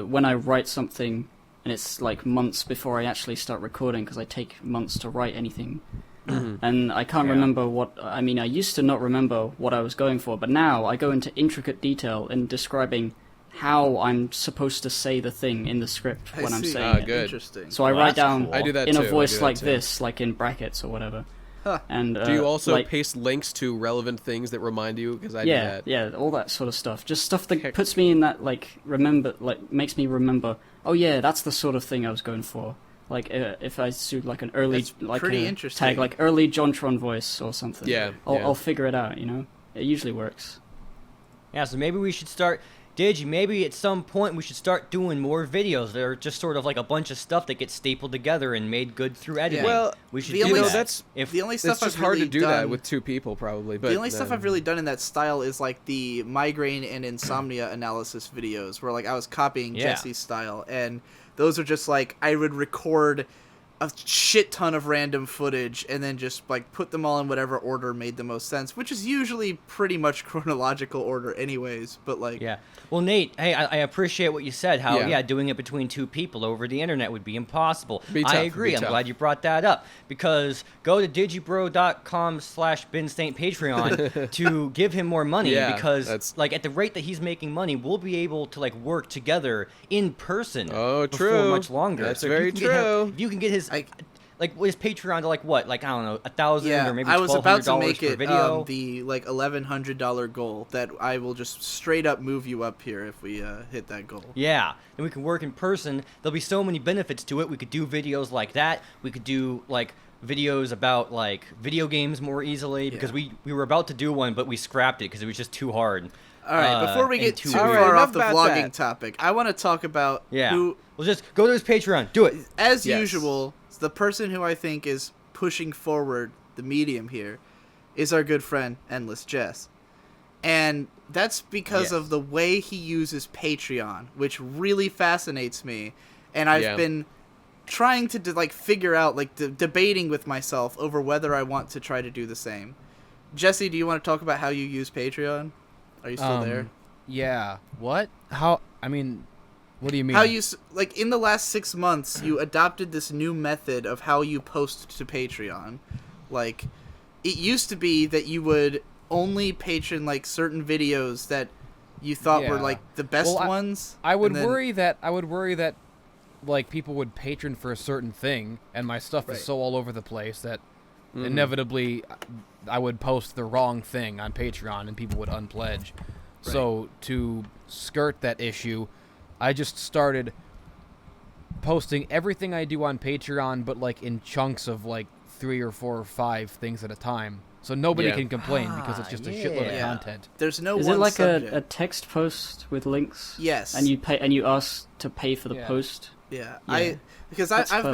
when I write something and it's like months before I actually start recording because I take months to write anything. And I can't Yeah. remember I used to not remember what I was going for, but now I go into intricate detail in describing how I'm supposed to say the thing in the script I when I'm see. saying it. Good. Interesting. So I Well, write that's down cool. I do that in too. a I voice do that like too. this, like in brackets or whatever. Huh. And Do you also like, paste links to relevant things that remind you? Because I do yeah, that. yeah, all that sort of stuff. Just stuff that Heck. puts me in that makes me remember. Oh yeah, that's the sort of thing I was going for. Like if I do like an early That's pretty a interesting. tag like early Jontron voice or something. Yeah, I'll yeah. I'll figure it out. You know, it usually works. Yeah, so maybe we should start. Maybe at some point we should start doing more videos that are just sort of like a bunch of stuff that gets stapled together and made good through editing. Well, we should the do only- that. that's if the only It's stuff just I've hard really to do done, that with 2 people, probably. But the only stuff I've really done in that style is like the migraine and insomnia analysis videos, where like I was copying Yeah. Jesse's style, and those are just like I would record a shit ton of random footage and then just like put them all in whatever order made the most sense, which is usually pretty much chronological order anyways, but like Yeah. Well, Nate, hey, I appreciate what you said. How, Yeah. doing it between 2 people over the internet would be impossible. Be tough, I it'd agree. be I'm tough. glad you brought that up because go to digibro.com/BenStaintPatreon to give him more money Yeah, because, that's- like, at the rate that he's making money, we'll be able to, like, work together in person Oh, before true. much longer. That's So if you very can get him- true. if you can get his... I- like his Patreon to like what? Like I don't know, 1,000 yeah, or maybe I was about to $1,200 make per it video. the like $1,100 goal that I will just straight up move you up here if we hit that goal. Yeah, and we can work in person. There'll be so many benefits to it. We could do videos like that. We could do like videos about like video games more easily because we were about to do one, but we scrapped it because it was just too hard. All right, before we and get too too All weird. right, far enough off the about vlogging that. topic, I want to talk about Yeah, who, well, just go to his Patreon. Do it. as Yes. usual, the person who I think is pushing forward the medium here is our good friend Endless Jess. And that's because Yes. of the way he uses Patreon, which really fascinates me. And I've Yeah. been trying to like figure out, like debating with myself over whether I want to try to do the same. Jesse, do you want to talk about how you use Patreon? Are you still there? Yeah. What? How? I mean, What do you mean? How you like in the last 6 months you adopted this new method of how you post to Patreon. Like, it used to be that you would only patron like certain videos that you thought were like the best ones. I would worry that like people would patron for a certain thing, and my stuff is so all over the place that inevitably I would post the wrong thing on Patreon and people would unpledge. Right. So to skirt that issue, I just started posting everything I do on Patreon, but like in chunks of like 3 or 4 or 5 things at a time. So nobody can complain because it's just a shitload of content. There's no Is one it like subject. a text post with links? Yes. And you ask to pay for the post? Yeah. That's I've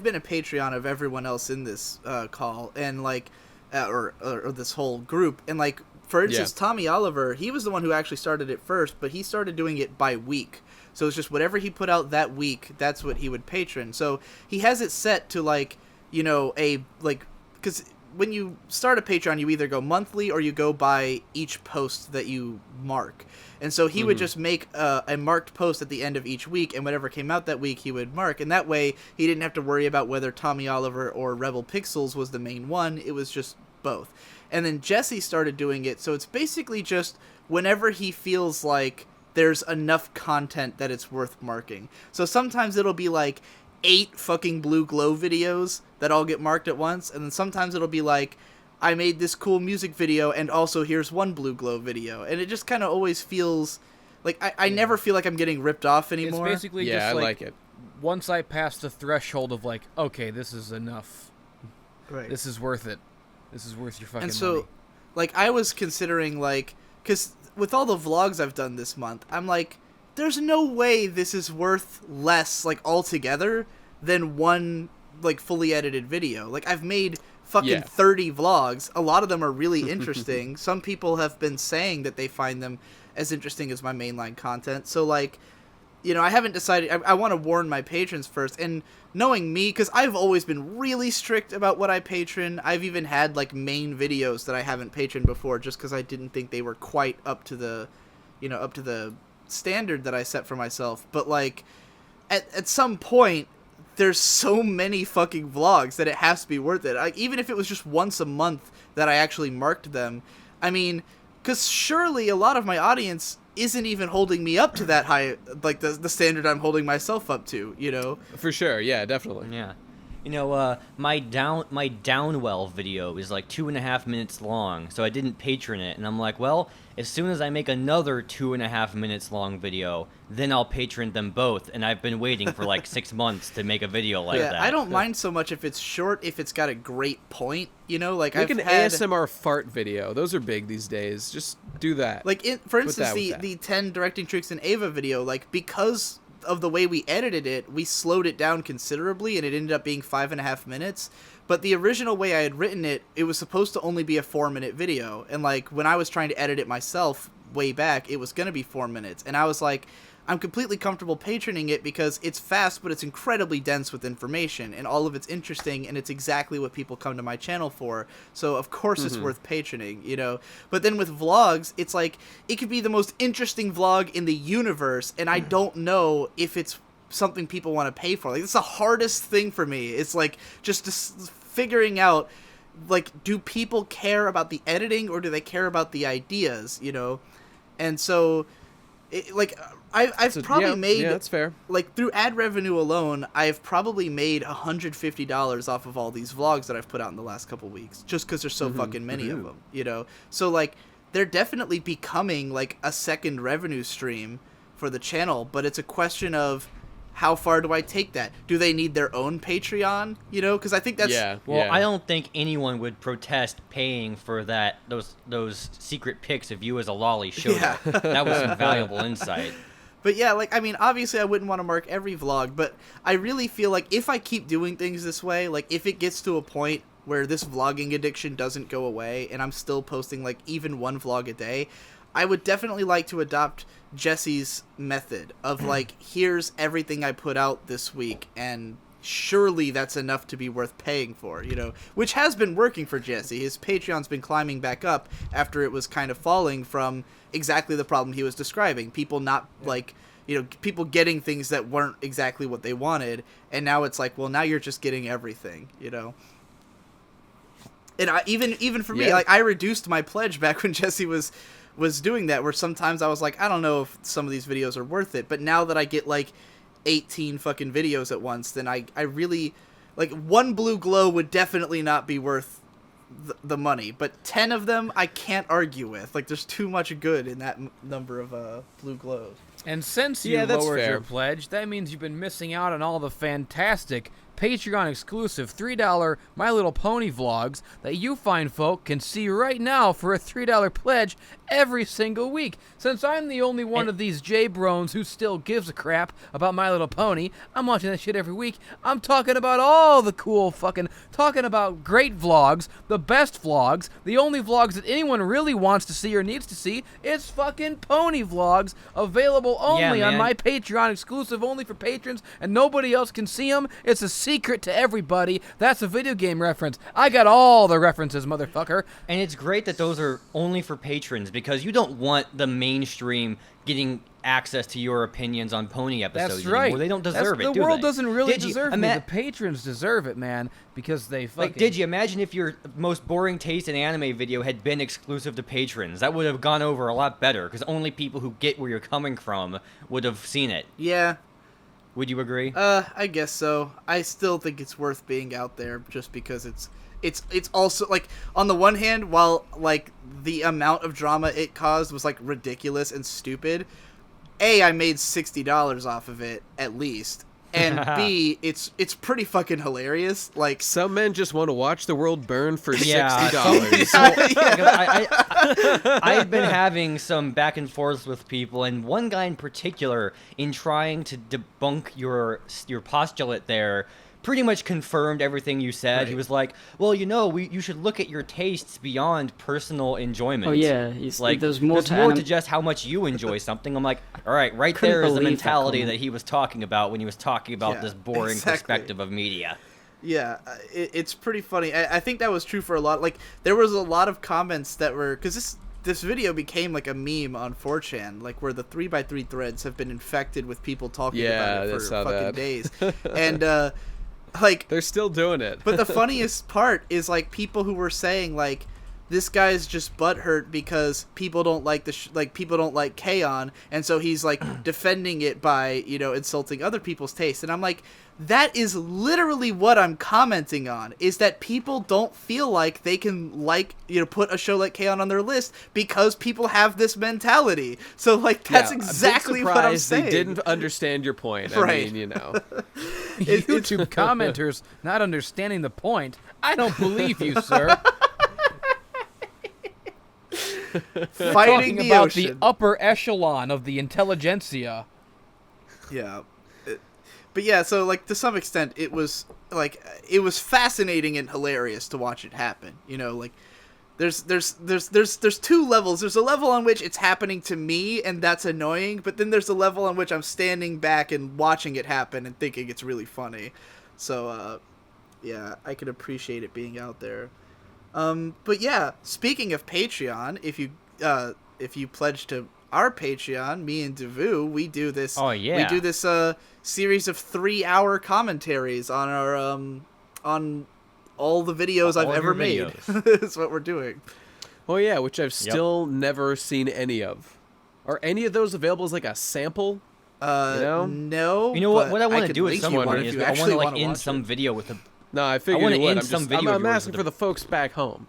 been a Patreon of everyone else in this call, and like or this whole group, and like for instance Tommy Oliver, he was the one who actually started it first, but he started doing it by week. So it's just whatever he put out that week, that's what he would patron. So he has it set to like, you know, because when you start a Patreon, you either go monthly or you go by each post that you mark. And so he would just make a marked post at the end of each week, and whatever came out that week he would mark. And that way he didn't have to worry about whether Tommy Oliver or Rebel Pixels was the main one. It was just both. And then Jesse started doing it, so it's basically just whenever he feels like there's enough content that it's worth marking. So sometimes it'll be like 8 fucking Blue Glow videos that all get marked at once, and then sometimes it'll be like, I made this cool music video, and also here's 1 Blue Glow video. And it just kind of always feels like I never feel like I'm getting ripped off anymore. It's basically just I like it. Once I pass the threshold of like, okay, this is enough. Right. This is worth it. This is worth your fucking and so, money. like, I was considering, like, because with all the vlogs I've done this month, I'm like, there's no way this is worth less, like, altogether than 1, like, fully edited video. Like, I've made fucking 30 vlogs. A lot of them are really interesting. Some people have been saying that they find them as interesting as my mainline content. So, like, you know, I haven't decided. I want to warn my patrons first. And knowing me, because I've always been really strict about what I patron. I've even had, like, main videos that I haven't patroned before just because I didn't think they were quite up to the, you know, up to the standard that I set for myself. But, like, at some point, there's so many fucking vlogs that it has to be worth it. Like, even if it was just once a month that I actually marked them. I mean, because surely a lot of my audience isn't even holding me up to that high, like the standard I'm holding myself up to, you know? For sure, yeah, definitely. Yeah. You know, my Downwell video is like 2.5 minutes long, so I didn't patron it, and I'm like, well, as soon as I make another 2.5 minutes long video, then I'll patron them both, and I've been waiting for like 6 months to make a video like that. I don't mind so much if it's short, if it's got a great point, you know? Like, Make an ASMR fart video. Those are big these days. Just do that. Like, for instance, the 10 directing tricks in Ava video, like, because of the way we edited it, we slowed it down considerably, and it ended up being 5.5 minutes. But the original way I had written it, it was supposed to only be a 4-minute video. And, like, when I was trying to edit it myself way back, it was going to be 4 minutes. And I was like, I'm completely comfortable patroning it because it's fast, but it's incredibly dense with information, and all of it's interesting, and it's exactly what people come to my channel for. So, of course, it's worth patroning, you know? But then with vlogs, it's like, it could be the most interesting vlog in the universe, and I don't know if it's something people want to pay for. Like, it's the hardest thing for me. It's like, just figuring out, like, do people care about the editing, or do they care about the ideas, you know? And so, I've probably made, that's fair. Like, through ad revenue alone, I've probably made $150 off of all these vlogs that I've put out in the last couple weeks, just because there's so fucking many of them, you know? So, like, they're definitely becoming, like, a second revenue stream for the channel, but it's a question of how far do I take that? Do they need their own Patreon? You know, because I think that's... I don't think anyone would protest paying for those secret pics of you as a lolly show. Yeah. That was some valuable insight. But yeah, like, I mean, obviously I wouldn't want to mark every vlog, but I really feel like if I keep doing things this way, like, if it gets to a point where this vlogging addiction doesn't go away and I'm still posting, like, even 1 vlog a day, I would definitely like to adopt Jesse's method of, like, here's everything I put out this week, and surely that's enough to be worth paying for, you know, which has been working for Jesse. His Patreon's been climbing back up after it was kind of falling from exactly the problem he was describing. People not, like, people getting things that weren't exactly what they wanted, and now it's like, well, now you're just getting everything, And even for me, like, I reduced my pledge back when Jesse was doing that, where sometimes I was like, I don't know if some of these videos are worth it, but now that I get like 18 fucking videos at once, then I really, like, one blue glow would definitely not be worth the money, but 10 of them I can't argue with. Like, there's too much good in that number of blue glows. And since you lowered your pledge, that means you've been missing out on all the fantastic Patreon exclusive $3 My Little Pony vlogs that you fine folk can see right now for a $3 pledge every single week. Since I'm the only one of these J-Brones who still gives a crap about My Little Pony, I'm watching that shit every week. I'm talking about all the cool talking about great vlogs, the best vlogs, the only vlogs that anyone really wants to see or needs to see. It's fucking pony vlogs, available only on my Patreon, exclusive only for patrons, and nobody else can see them. It's a secret to everybody. That's a video game reference. I got all the references, motherfucker. And it's great that those are only for patrons, because you don't want the mainstream getting access to your opinions on pony episodes. That's right. Anymore. They don't deserve it. The world doesn't really Digi, deserve me. The patrons deserve it, man, because they fucking... Like, did you imagine if your most boring taste in anime video had been exclusive to patrons? That would have gone over a lot better, because only people who get where you're coming from would have seen it. Yeah. Would you agree? I guess so. I still think it's worth being out there, just because it's also, like, on the one hand, while, like, the amount of drama it caused was, like, ridiculous and stupid, A, I made $60 off of it, at least, and B, it's pretty fucking hilarious. Like, some men just want to watch the world burn for $60. I've been having some back and forths with people, and one guy in particular, in trying to debunk your postulate there, pretty much confirmed everything you said. Right. He was like, well, you should look at your tastes beyond personal enjoyment. Oh, yeah. He's like, there's more to just how much you enjoy something. I'm like, all right, there is the mentality that he was talking about when he was talking about this boring perspective of media. Yeah, it's pretty funny. I think that was true for a lot. Like, there was a lot of comments that were... Because this video became like a meme on 4chan, like, where the 3x3 threads have been infected with people talking about it for fucking days. And... like, they're still doing it. But the funniest part is, like, people who were saying, like, this guy's just butthurt because people don't like people don't like K-On, and so he's, like, defending it by, insulting other people's taste. And I'm like, that is literally what I'm commenting on, is that people don't feel like they can, like, put a show like K-On their list because people have this mentality. So, like, that's exactly what I'm saying. They didn't understand your point. Right. I mean, YouTube commenters not understanding the point. I don't believe you, sir. Fighting the about ocean. The upper echelon of the intelligentsia. Yeah. But yeah, so, like, to some extent, it was fascinating and hilarious to watch it happen. Like, there's two levels. There's a level on which it's happening to me, and that's annoying, but then there's a level on which I'm standing back and watching it happen and thinking it's really funny. So, yeah, I can appreciate it being out there. But yeah, speaking of Patreon, if you pledge to our Patreon, me and Davu, we do this. Oh yeah. We do this series of 3-hour commentaries on our on all the videos I've ever made. That's what we're doing. Oh yeah, which I've still never seen any of. Are any of those available as, like, a sample? No. You know what I want to do with someone is I want to, like, end some video with a. No, I figured you would. I'm asking for the folks back home.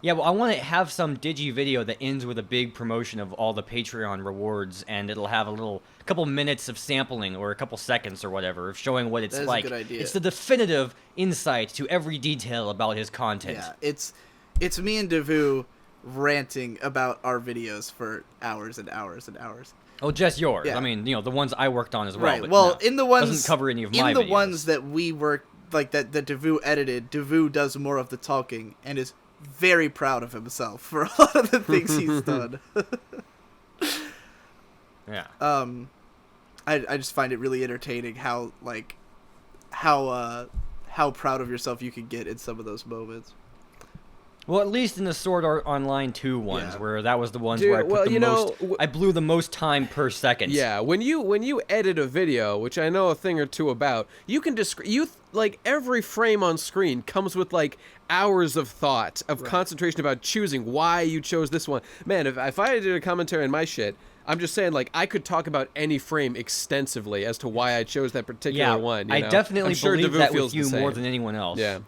Yeah, well, I want to have some Digi video that ends with a big promotion of all the Patreon rewards, and it'll have a couple minutes of sampling or a couple seconds or whatever of showing what it's like. That is a good idea. It's the definitive insight to every detail about his content. Yeah, it's me and Davu ranting about our videos for hours and hours and hours. Oh, just yours. Yeah. I mean, the ones I worked on as well. Right. But well, no, in the ones doesn't cover any of my videos. Ones that we worked, like that Davu edited, Davu does more of the talking and is very proud of himself for a lot of the things he's done. Yeah. I just find it really entertaining how proud of yourself you can get in some of those moments. Well, at least in the Sword Art Online 2 ones, Yeah. where that was the ones Dude, where I put well, the you most. know, I blew the most time per second. Yeah, when you edit a video, which I know a thing or two about, you can like every frame on screen comes with like hours of thought, of concentration about choosing why you chose this one. Man, if I did a commentary on my shit, I'm just saying, like, I could talk about any frame extensively as to why I chose that particular one. You I know? definitely I'm sure believe Davu that feels with you the more same. than anyone else. Yeah.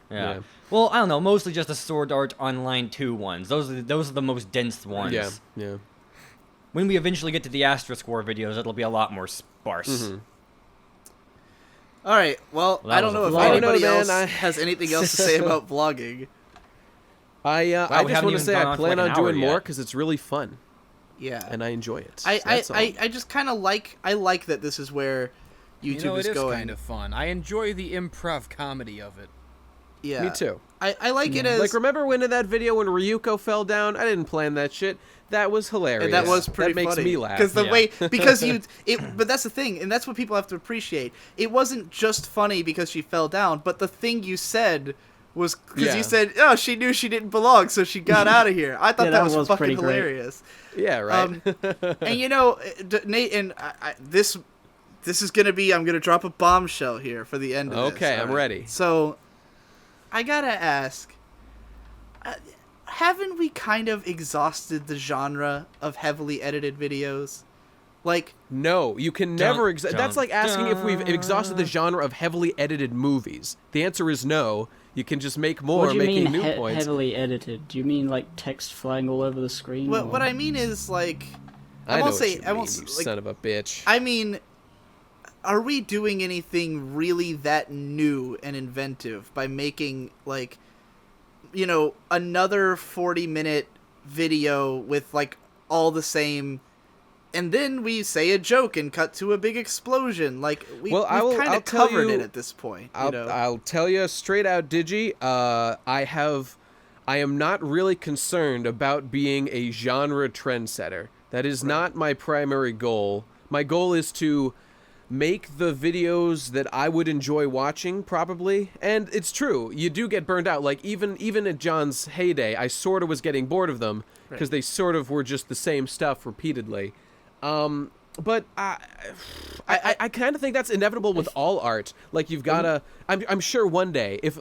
Well, I don't know. Mostly just the Sword Art Online 2 ones. Those are the most dense ones. Yeah. When we eventually get to the Asterisk War videos, it'll be a lot more sparse. Mm-hmm. All right. Well, Well, that I don't know was if a vlog. anybody I don't else know, man. has anything else to say about vlogging. I we just haven't want to even say gone I on for plan like on an doing hour more yet. because it's really fun Yeah. and I enjoy it. I That's all. just kind of like that this is where YouTube You know, is it is going. kind of fun. I enjoy the improv comedy of it. Yeah. Me too. I like it as Like, remember when in that video when Ryuko fell down? I didn't plan that shit. That was hilarious. and that was pretty That makes funny. me laugh. Because the Yeah. way but that's the thing, and that's what people have to appreciate. It wasn't just funny because she fell down, but the thing you said was because Yeah. you said, "Oh, she knew she didn't belong, so she got out of here." I thought Yeah, that that was was pretty fucking great. hilarious. Yeah, right. And you know, Nate, and this is gonna be, I'm gonna drop a bombshell here for the end of this. Okay, I'm alright? ready. So, I gotta ask, haven't we kind of exhausted the genre of heavily edited videos? Like, No, you can never. Dun, That's like asking if we've dun. exhausted the genre of heavily edited movies. The answer is no. You can just make more, What do you making mean new points. heavily edited? Do you mean like text flying all over the screen? or- what I mean is, like, I know won't what say, you I won't, mean, you like, son of a bitch. I mean, are we doing anything really that new and inventive by making, like, you know, another 40-minute video with, like, all the same, and then we say a joke and cut to a big explosion? Like, we've kind I'll of tell covered you- it at this point. You know? I'll tell you straight out, Digi. I am not really concerned about being a genre trendsetter. That is not my primary goal. My goal is to make the videos that I would enjoy watching, probably. And it's true, you do get burned out. Like, even at John's heyday, I sort of was getting bored of them because they sort of were just the same stuff repeatedly. But I kind of think that's inevitable with all art. Like, you've gotta. I'm sure one day, if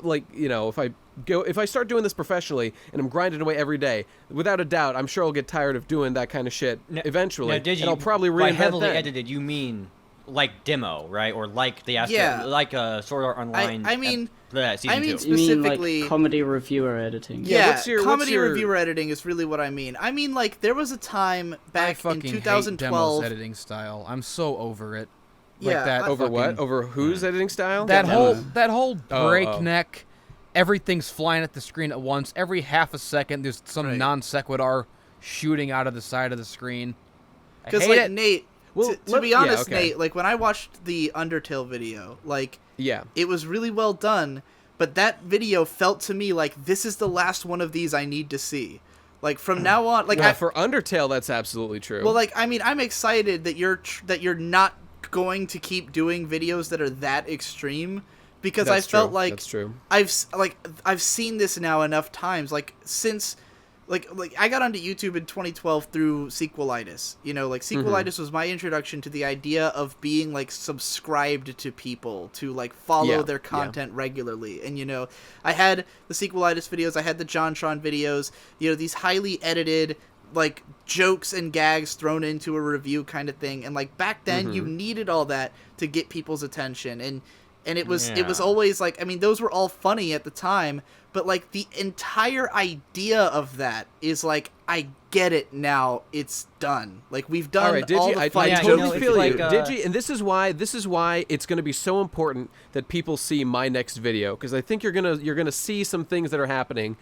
I start doing this professionally and I'm grinding away every day, without a doubt, I'm sure I'll get tired of doing that kind of shit eventually. Now, and I'll probably by reinvent heavily that. edited, you mean like demo, right? Or like the Yeah. like Sword Art Online. I mean, season I mean 2. You mean specifically- like comedy reviewer editing? Yeah, Yeah, what's your- comedy what's your- reviewer editing is really what I mean. I mean, like, there was a time I back in fucking hate 2012. Demo's editing style. I'm so over it. Like Yeah, that. Over what? fucking- Over whose editing style? That Demo. whole Oh, breakneck. Everything's flying at the screen at once. Every half a second, there's some Right. non sequitur shooting out of the side of the screen. I Because, hate like, it. Nate, Well, to be yeah, honest, okay. Nate, like, when I watched the Undertale video, like, Yeah. it was really well done, but that video felt to me like this is the last one of these I need to see. Like, from now on, like, Well, for Undertale, that's absolutely true. well, like, I mean, I'm excited that you're not going to keep doing videos that are that extreme, because That's I felt true. like That's true. I've seen this now enough times, like, since like I got onto YouTube in 2012 through Sequelitis. You know, like, Sequelitis was my introduction to the idea of being, like, subscribed to people, to, like, follow Yeah, their content regularly. And, you know, I had the Sequelitis videos, I had the Jontron videos, you know, these highly edited, like, jokes and gags thrown into a review kind of thing. And, like, back then you needed all that to get people's attention. And it was Yeah. always like, I mean, those were all funny at the time, but, like, the entire idea of that is like, I get it now. It's done. Like, we've done All right, all Digi, the I funny Yeah, totally you know, jokes. feel it's you, like, Digi, and this is why it's going to be so important that people see my next video, because I think you're gonna see some things that are happening.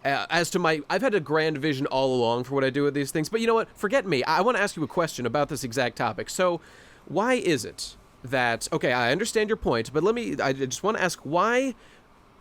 As to I've had a grand vision all along for what I do with these things, but you know what? Forget me. I want to ask you a question about this exact topic. So, why is it that? Okay, I understand your point, but I just want to ask why.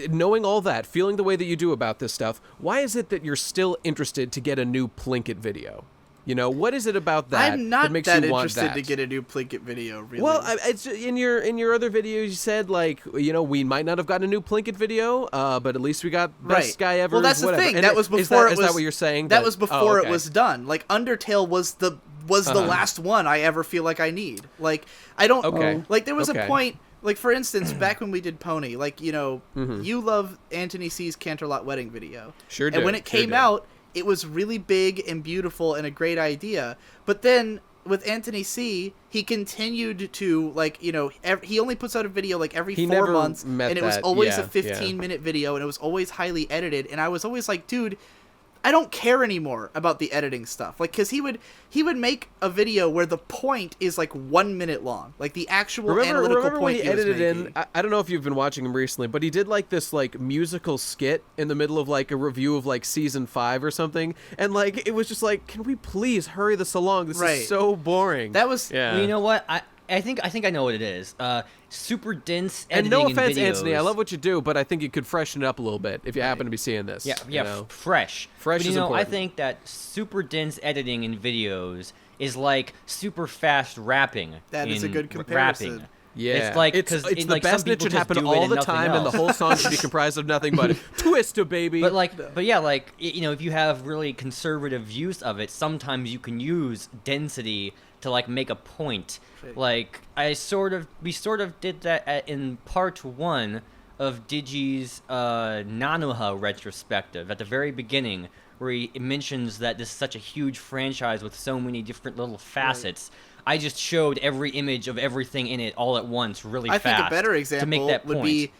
Knowing all that, feeling the way that you do about this stuff, why is it that you're still interested to get a new Plinkett video? You know, what is it about that I'm not that makes that you want interested that? to get a new Plinkett video, really. Well, it's in your other videos. You said like, you know, we might not have gotten a new Plinkett video, but at least we got best guy ever. Well, that's whatever. the thing. And that was before is that what you're saying? That was before okay. it was done. Like Undertale was the last one I ever feel like I need. Like I don't. Okay. Like there was Okay. a point. Like for instance, back when we did Pony, like you know, you love Anthony C's Canterlot wedding video. Sure do. And when it Sure came do. out, it was really big and beautiful and a great idea. But then with Anthony C, he continued to like you know he only puts out a video like every He 4 never months, met and it was that- always yeah, a 15-minute video, and it was always highly edited. And I was always like, dude, I don't care anymore about the editing stuff. Like, cause he would make a video where the point is like 1 minute long, like the actual analytical remember point when he he was edited making. in? I don't know if you've been watching him recently, but he did like this like musical skit in the middle of like a review of like season 5 or something, and like it was just like, can we please hurry this along? This Right. is so boring. That was yeah. Well, you know what? I think I know what it is. Super dense And editing no in offense, videos. Anthony, I love what you do, but I think you could freshen it up a little bit if you happen to be seeing this. Yeah, you yeah, know? fresh. Fresh but, you is know, important. I think that super dense editing in videos is like super fast rapping. That is a in good comparison. Rapping. Yeah, It's like it's because the like, best some that people should just happen do it all and the nothing time, and the else. whole song should be comprised of nothing but "Twister, baby." But yeah, like you know, if you have really conservative use of it, sometimes you can use density to like make a point. Like we sort of did that in part 1 of Digi's Nanoha retrospective at the very beginning, where he mentions that this is such a huge franchise with so many different little facets. I just showed every image of everything in it all at once, really I fast. think a better to example make that would point. be.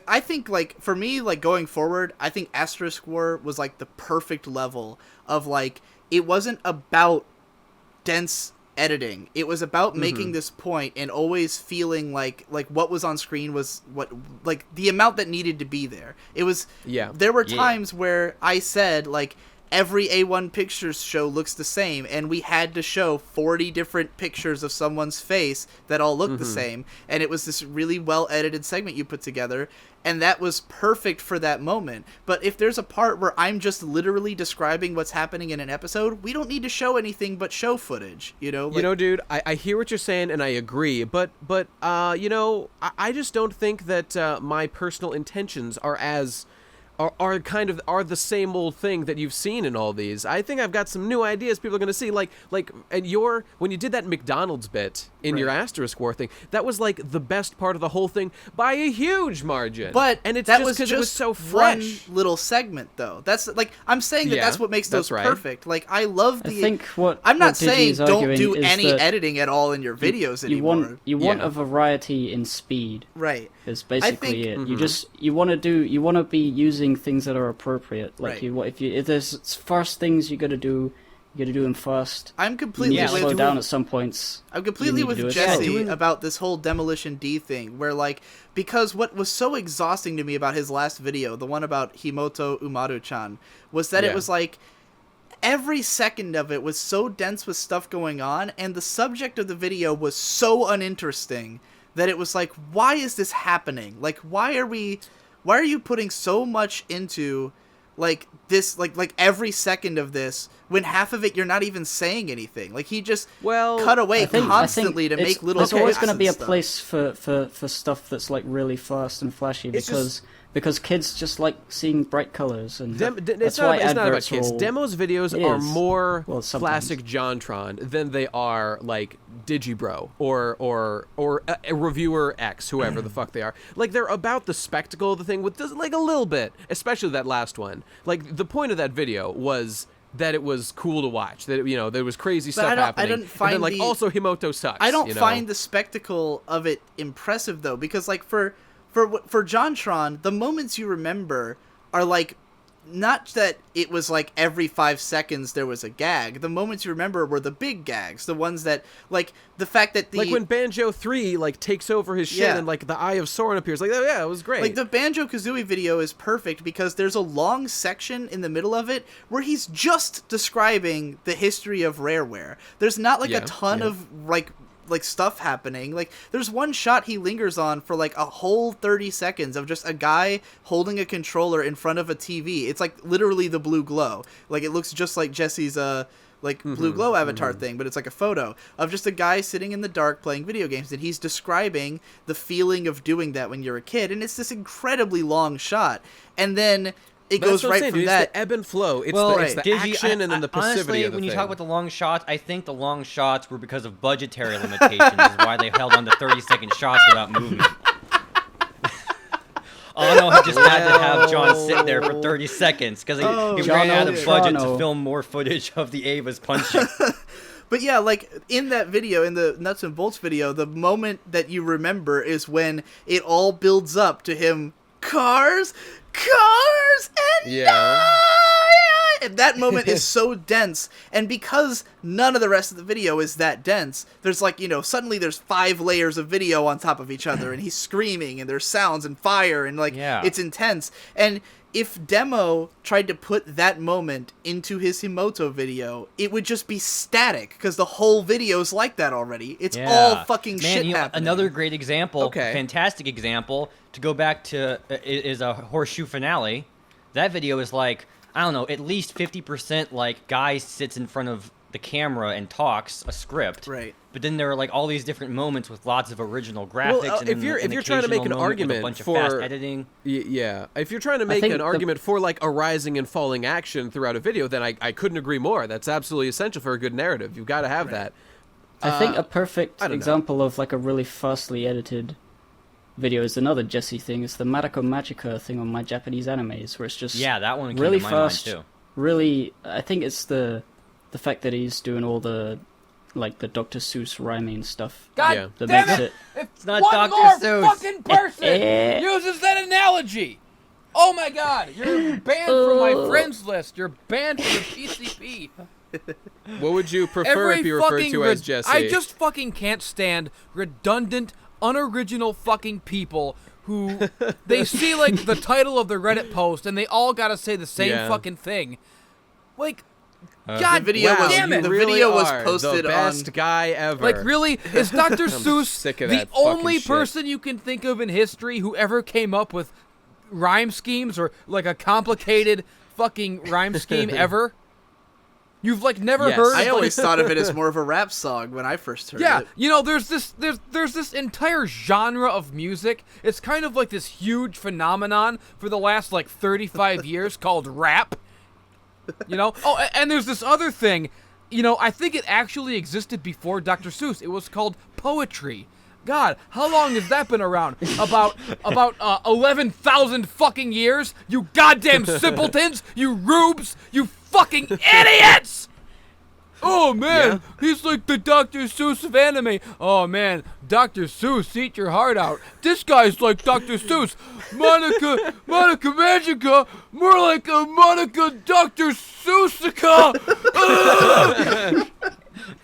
I think like for me, like going forward, I think Asterisk War was like the perfect level of like it wasn't about dense editing. It was about making this point and always feeling like what was on screen was what like the amount that needed to be there. It was there were times where I said like every A1 Pictures show looks the same, and we had to show 40 different pictures of someone's face that all looked the same, and it was this really well edited segment you put together, and that was perfect for that moment. But if there's a part where I'm just literally describing what's happening in an episode, we don't need to show anything but show footage, you know? Like, you know, dude, I hear what you're saying, and I agree, but you know, I just don't think that my personal intentions are as are the same old thing that you've seen in all these. I think I've got some new ideas people are going to see. Like and when you did that McDonald's bit in your Asterisk War thing, that was like the best part of the whole thing by a huge margin. But and it's that just was because just it was so fresh. one little segment, though. That's like I'm saying that Yeah, that's what makes those that's right. perfect. Like I love I the. think what I'm not what Digi saying is don't arguing do is any that editing at all in your videos you anymore. want Yeah. a variety in speed. Right. Is basically think- it. You want to be using things that are appropriate. Like Right. if there's first things you got to do them first. I'm completely You with slow down at some points. I'm completely you need with to do it Jesse slow. about this whole Demolition D thing, where like because what was so exhausting to me about his last video, the one about Himoto Umaru-chan, was that it Yeah. was like every second of it was so dense with stuff going on, and the subject of the video was so uninteresting that it was like, why is this happening? Like, why are you putting so much into like this, like every second of this, when half of it you're not even saying anything? Like he just cut away constantly to make little. There's always going to be a place for stuff that's like really fast and flashy because kids just like seeing bright colors, and It's not about adverts kids. are all- Demos videos It are is. more Well, sometimes. classic Jontron than they are like Digibro or a reviewer X, whoever the fuck they are. Like they're about the spectacle of the thing with this, like a little bit, especially that last one. Like the point of that video was that it was cool to watch, that you know there was crazy stuff happening. I didn't find and then, like also Himoto sucks. I don't you know? find the spectacle of it impressive though, because like for Jontron, the moments you remember are like not that it was like every 5 seconds there was a gag. The moments you remember were the big gags, the ones that like the fact that like when Banjo 3 like takes over his shit Yeah. and like the Eye of Sauron appears. Like oh, yeah, it was great. Like the Banjo-Kazooie video is perfect because there's a long section in the middle of it where he's just describing the history of Rareware. There's not like a ton of like stuff happening. Like there's one shot he lingers on for like a whole 30 seconds of just a guy holding a controller in front of a TV. It's like literally the blue glow. Like it looks just like Jesse's like blue glow avatar thing, but it's like a photo of just a guy sitting in the dark playing video games, and he's describing the feeling of doing that when you're a kid, and it's this incredibly long shot, and then it goes right from that. It's the ebb and flow. It's Well, the action and then the passivity honestly, of the when you thing. talk about the long shots, I think the long shots were because of budgetary limitations, is why they held on to 30-second shots without movement. Ono just had to have John sit there for 30 seconds because he ran out of budget to film more footage of the Avas punching. But yeah, like in that video, in the Nuts and Bolts video, the moment that you remember is when it all builds up to him, cars, and and that moment is so dense, and because none of the rest of the video is that dense, there's like, suddenly there's 5 layers of video on top of each other, and he's screaming, and there's sounds and fire, and it's intense. And if Demo tried to put that moment into his Himoto video, it would just be static, because the whole video's like that already. It's all fucking shit happening. Another great example, fantastic example, to go back to, is a Horseshoe Finale. That video is like, I don't know, at least 50% like guy sits in front of the camera and talks a script. Right. But then there are like all these different moments with lots of original graphics. Well, and if you're trying to make an argument a bunch for of fast editing, if you're trying to make an argument for like a rising and falling action throughout a video, then I couldn't agree more. That's absolutely essential for a good narrative. You've got to have that. I think a perfect example of like a really fastly edited video is another Jesse thing. It's the Mariko Magica thing on My Japanese Animes, where it's just that one came really to my fast. mind too. Really, I think it's the fact that he's doing all the like the Dr. Seuss rhyming stuff. God that damn makes it! If It's not one Dr. more Seuss. fucking person uses that analogy, oh my God, you're banned from my friends list. You're banned from the PCP. What would you prefer to be referred to as Jesse? I just fucking can't stand redundant, unoriginal fucking people who they see like the title of the Reddit post and they all gotta say the same fucking thing. Like, God, the video damn it! The video was posted the best guy ever. Like, really, is Dr. Seuss sick of the that fucking only shit. person you can think of in history who ever came up with rhyme schemes or like a complicated fucking rhyme scheme ever? You've like never heard. I always thought of it as more of a rap song when I first heard it. Yeah, there's this entire genre of music. It's kind of like this huge phenomenon for the last like 35 years called rap. Oh, and there's this other thing. I think it actually existed before Dr. Seuss. It was called poetry. God, how long has that been around? About 11,000 fucking years? You goddamn simpletons! You rubes! You fucking idiots! Oh man, he's like the Dr. Seuss of anime. Oh man, Dr. Seuss, eat your heart out. This guy's like Dr. Seuss. Monica Magica, more like a Monica Dr. Seussica.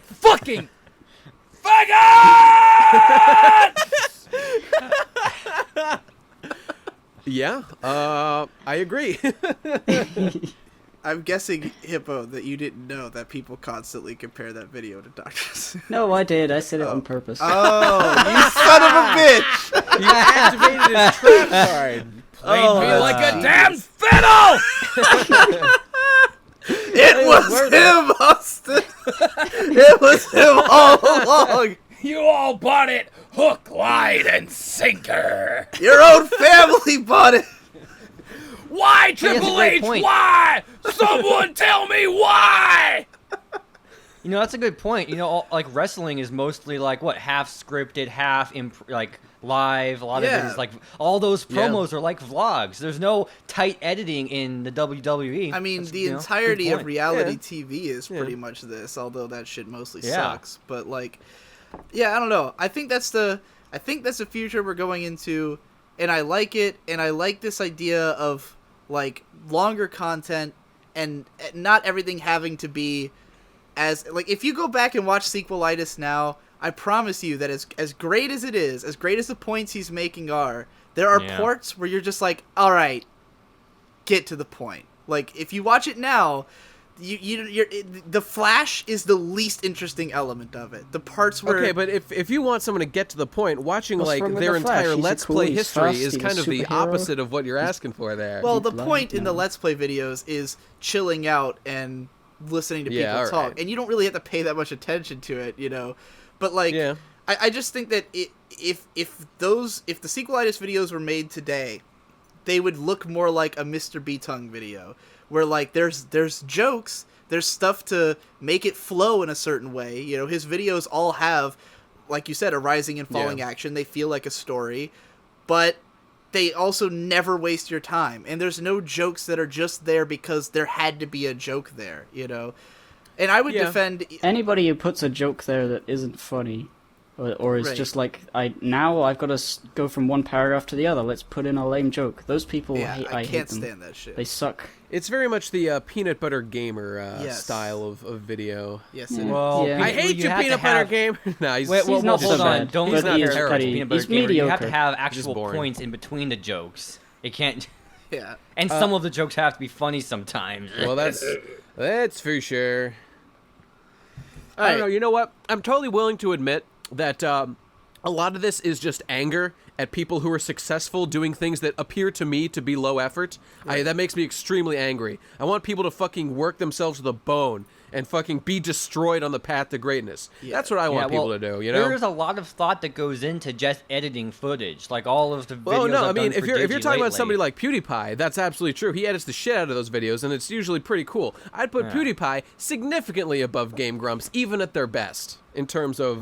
Fucking faggots! Yeah, I agree. I'm guessing, Hippo, that you didn't know that people constantly compare that video to Dr. Seuss. No, I did. I said it on purpose. Oh, you son of a bitch! You activated his trap card. Played me like a damn fiddle! It was him, Austin! It was him all along! You all bought it, hook, line, and sinker! Your own family bought it! Why, that's a Triple great H, point. why? Someone tell me why! That's a good point. Like wrestling is mostly like what, half scripted, half like live. A lot of it is like all those promos are like vlogs. There's no tight editing in the WWE. I mean, That's, the entirety of reality Yeah. TV is pretty much this, although that shit mostly sucks. But like, I don't know. I think that's the future we're going into, and I like it. And I like this idea of like longer content and not everything having to be as like, if you go back and watch Sequelitis now, I promise you that as great as it is, as great as the points he's making are, there are parts where you're just like, all right, get to the point. Like, if you watch it now, the Flash is the least interesting element of it. The parts where... Okay, but if you want someone to get to the point, watching What's like wrong with their the Flash? entire He's Let's cool, Play he's history fast, is he's kind a of the superhero. opposite of what you're asking for there. Well, the Blood, point in the no. Let's Play videos is chilling out and listening to Yeah, people all talk, right. and you don't really have to pay that much attention to it, you know. But like, Yeah. I just think that if the sequelitis videos were made today, they would look more like a Mr. B-Tongue video, where like there's jokes, there's stuff to make it flow in a certain way. You know, his videos all have, like you said, a rising and falling action. They feel like a story, but they also never waste your time. And there's no jokes that are just there because there had to be a joke there, you know? And I would defend... Anybody who puts a joke there that isn't funny, or is Right. just like, I've got to go from one paragraph to the other, let's put in a lame joke. Those people, Yeah, I hate can't them. stand that shit. They suck. It's very much the peanut butter gamer Yes. style of video. Yes, Yeah. it is. Well, Yeah. I hate you, peanut butter gamer. Nah, he's, Well, He's not hold so on. bad, Don't but use he is that pretty- peanut butter he's gamer. You have to mediocre. have Just actual boring. points in between the jokes. It can't. Yeah. And some of the jokes have to be funny sometimes. well, that's for sure. All I don't know. right. You know what? I'm totally willing to admit that a lot of this is just anger at people who are successful doing things that appear to me to be low effort. That makes me extremely angry. I want people to fucking work themselves to the bone and fucking be destroyed on the path to greatness. Yeah. That's what I want people to do, you know? There's a lot of thought that goes into just editing footage, like all of the videos. Well, no, I've I mean, done if for you're Digi talking about lately. somebody like PewDiePie, that's absolutely true. He edits the shit out of those videos, and it's usually pretty cool. I'd put PewDiePie significantly above Game Grumps, even at their best, in terms of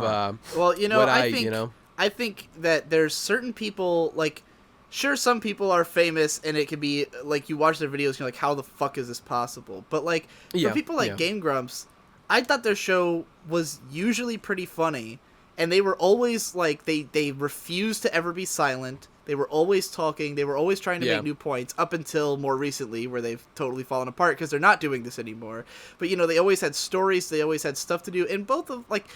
Well, you know, what I think that there's certain people, like, sure, some people are famous, and it can be, like, you watch their videos, and you're like, how the fuck is this possible? But, like, Yeah, for people like yeah. Game Grumps, I thought their show was usually pretty funny, and they were always, like, they refused to ever be silent. They were always talking. They were always trying to make new points, up until more recently, where they've totally fallen apart because they're not doing this anymore. But, you know, they always had stories. They always had stuff to do. And both of, like,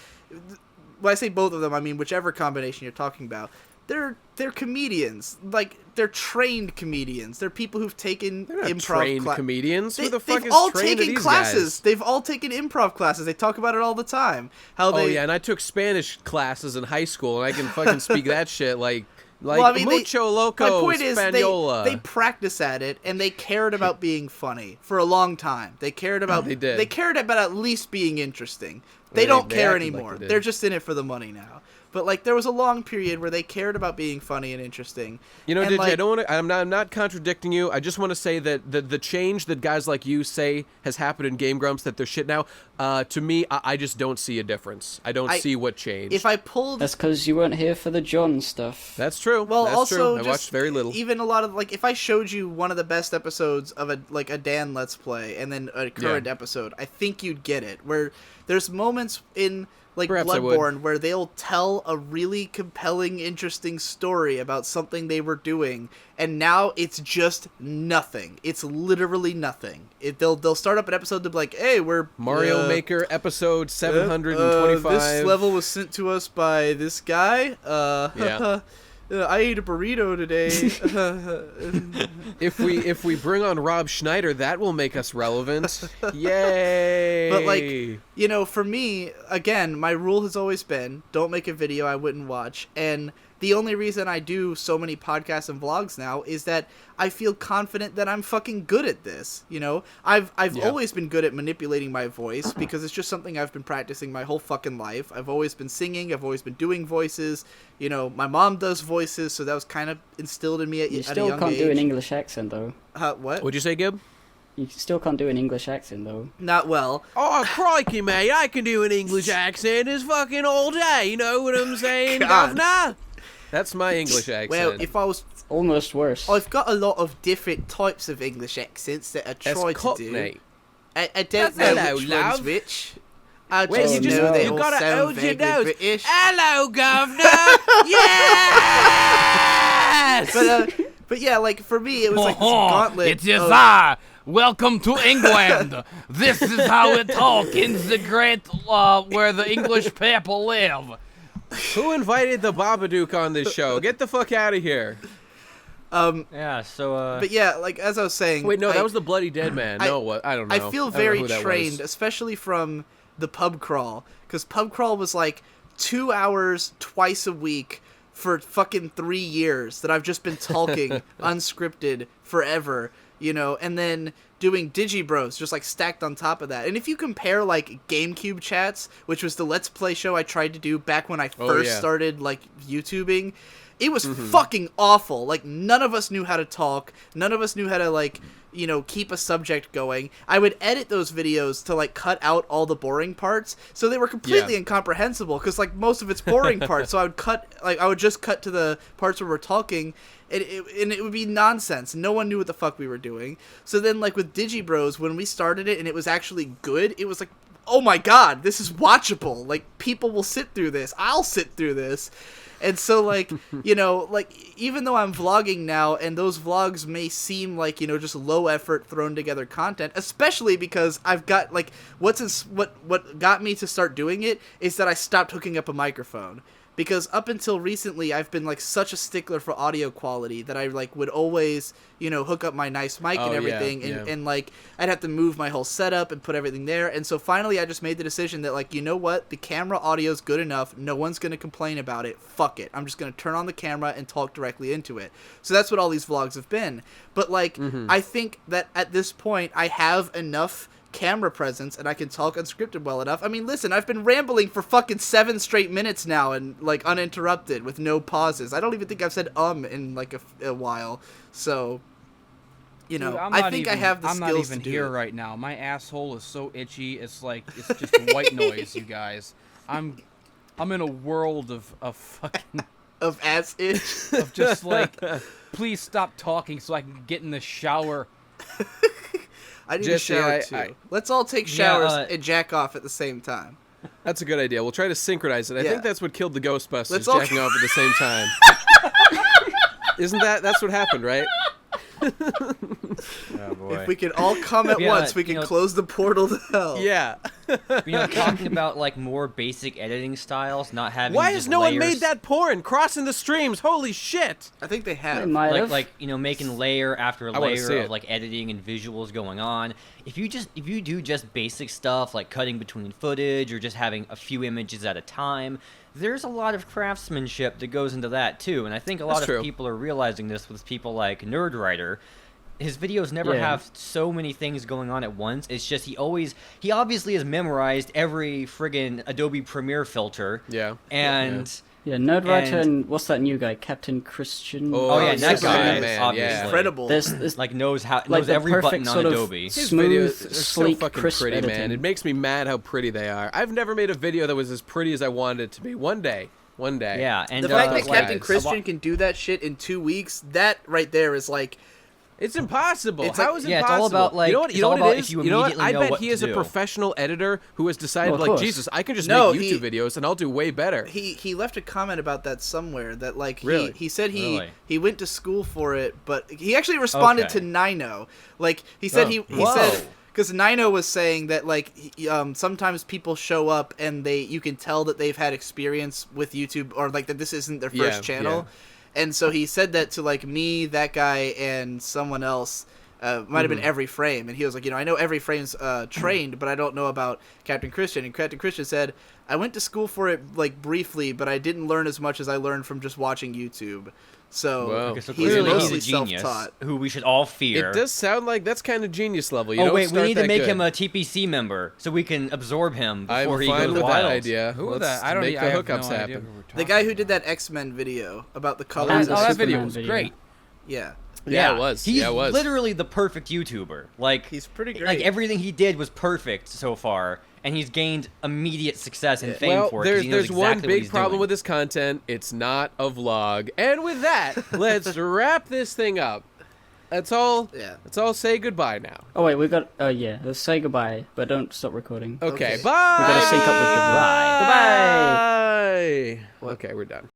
when I say both of them, I mean whichever combination you're talking about. They're comedians. Like, they're trained comedians. They're people who've taken They're not improv trained comedians. Who the fuck they've is all trained to taken these classes. guys? They've all taken improv classes. They talk about it all the time. How Oh they yeah, and I took Spanish classes in high school, and I can fucking speak that shit like Well, I mean, mucho loco my point is Española. they practice at it, and they cared about being funny for a long time. They cared about They did. They cared about at least being interesting. They They- don't they care acted like anymore. they did. They're just in it for the money now. But like, there was a long period where they cared about being funny and interesting. You know, and, Digi, like, I don't want to. I'm not contradicting you. I just want to say that the change that guys like you say has happened in Game Grumps, that they're shit now. To me, I just don't see a difference. I don't see what changed. If I pulled That's because you weren't here for the John stuff. That's true. Well, That's also, true. I just watched very little. Even a lot of, like, if I showed you one of the best episodes of a Dan Let's Play and then a current episode, I think you'd get it. Where there's moments in, like, Perhaps I would. Bloodborne where they'll tell a really compelling, interesting story about something they were doing, and now it's just nothing. It's literally nothing. They'll start up an episode to be like, hey, we're Mario Maker episode 725. this level was sent to us by this guy. Yeah. I ate a burrito today. If we bring on Rob Schneider, that will make us relevant. Yay! But, like, you know, for me, again, my rule has always been, don't make a video I wouldn't watch. And the only reason I do so many podcasts and vlogs now is that I feel confident that I'm fucking good at this. You know, I've always been good at manipulating my voice because it's just something I've been practicing my whole fucking life. I've always been singing. I've always been doing voices. You know, my mom does voices, so that was kind of instilled in me at, You at a still young can't age. do an English accent, though. What? What'd you say, Gib? You still can't do an English accent, though. Not well. Oh, crikey, mate, I can do an English accent as fucking all day, you know what I'm saying, God. governor? That's my English accent. Well, if I was... Almost worse. I've got a lot of different types of English accents that I That's try to Cockney. do. I don't know Hello, which love. one's which. I Well, just you just- know they you all gotta sound hold your vaguely nose. British. Hello, governor! Yes! But yeah, like, for me, it was like this Oh, gauntlet. it is of- I. Welcome to England. This is how we talk in the great, where the English people live. Who invited the Babadook on this show? Get the fuck out of here. Yeah, so But yeah, like, as I was saying... Wait, no, I, that was the Bloody Dead Man. No, what? I don't know. I feel don't know very who that trained, was. especially from the pub crawl. Because pub crawl was like 2 hours twice a week for fucking 3 years that I've just been talking unscripted forever. you know, and then doing Digibros just like stacked on top of that. And if you compare like GameCube chats, which was the Let's Play show I tried to do back when I first started like YouTubing, it was fucking awful. Like, none of us knew how to talk. None of us knew how to, like, you know, keep a subject going. I would edit those videos to, like, cut out all the boring parts. So they were completely incomprehensible because, like, most of it's boring parts. So I would just cut to the parts where we're talking, and it would be nonsense. No one knew what the fuck we were doing. So then, like, with Digibros, when we started it and it was actually good, it was like, oh my god, this is watchable. Like, people will sit through this. I'll sit through this. And so, like, you know, like, even though I'm vlogging now, and those vlogs may seem like, you know, just low effort thrown together content, especially because I've got, like, what got me to start doing it is that I stopped hooking up a microphone. Because up until recently, I've been, like, such a stickler for audio quality that I, like, would always, you know, hook up my nice mic and everything. And, like, I'd have to move my whole setup and put everything there. And so finally, I just made the decision that, like, you know what? The camera audio's good enough. No one's going to complain about it. Fuck it. I'm just going to turn on the camera and talk directly into it. So that's what all these vlogs have been. But, like, I think that at this point, I have enough camera presence and I can talk unscripted well enough. I mean, listen, I've been rambling for fucking 7 straight minutes now and like uninterrupted with no pauses. I don't even think I've said in like a while. So, you know, Dude, I think I have the I'm skills not even to do here it. right now. My asshole is so itchy. It's like it's just white noise, you guys. I'm in a world of fucking Of ass itch. of just like, please stop talking so I can get in the shower. I need Jesse, a shower too. Let's all take showers and jack off at the same time. That's a good idea. We'll try to synchronize it. I think that's what killed the Ghostbusters, Let's all- jacking off at the same time. Isn't that's what happened, right? Oh boy. If we can all come at once, we can close the portal to hell. Yeah. You know, talking about like more basic editing styles, not having Why just has no one layers, made that porn? Crossing the streams. Holy shit. I think they have. They might have. like you know, making layer after wanna see layer it. of like editing and visuals going on. If you do just basic stuff like cutting between footage or just having a few images at a time, there's a lot of craftsmanship that goes into that too. And I think a lot of people are realizing this with people like Nerdwriter. His videos never have so many things going on at once. It's just he obviously has memorized every friggin' Adobe Premiere filter. Yeah. And Yeah, Nerdwriter and what's that new guy, Captain Christian? oh yeah, that Superman guy man, obviously Incredible. This like knows like the every perfect button on sort of Adobe. His smooth, videos are sleek, so fucking crisp pretty, editing. man. It makes me mad how pretty they are. I've never made a video that was as pretty as I wanted it to be. One day. Yeah, and the fact that like, Captain Christian can do that shit in 2 weeks, that right there is like, it's impossible. It's How like- is it yeah, it's impossible? all about, like- you know what, it's you know all what about it if is? you You know what? immediately I know bet what he to is a do. professional editor who has decided, Well, of like, course. Jesus, I can just No, make he- YouTube videos and I'll do way better. he left a comment about that somewhere that like Really? he said Really? he went to school for it, but he actually responded Okay. to Nino. Like he said he Whoa. said because Nino was saying that like sometimes people show up and you can tell that they've had experience with YouTube or like that this isn't their first channel. And so he said that to like me, that guy, and someone else. Might have been Every Frame, and he was like, you know, I know Every Frame's trained, but I don't know about Captain Christian. And Captain Christian said, I went to school for it like briefly, but I didn't learn as much as I learned from just watching YouTube. So Wow. Okay, so he's clearly mostly he's a genius self-taught. who we should all fear. It does sound like that's kind of genius level. You Oh don't wait, we start need to that make good. him a TPC member so we can absorb him I'm before he fine goes with wild. that idea. Who Let's that? I don't. make I the have hookups no idea happen. who we're talking The guy who about. did that X-Men video about the Oh, colors. the that of video Superman was video. great. Yeah, Yeah, it was. He's Yeah, it was. literally the perfect YouTuber. Like he's pretty great. like everything he did was perfect so far, and he's gained immediate success and fame Well, for it. 'cause he knows there's one exactly what big he's problem doing. with this content. It's not a vlog. And with that, let's wrap this thing up. That's all. Yeah. Let's all say goodbye now. Oh wait, we got. Yeah, let's say goodbye, but don't stop recording. Okay, Okay. bye. We gotta sync up with goodbye. Goodbye. Bye. Okay, we're done.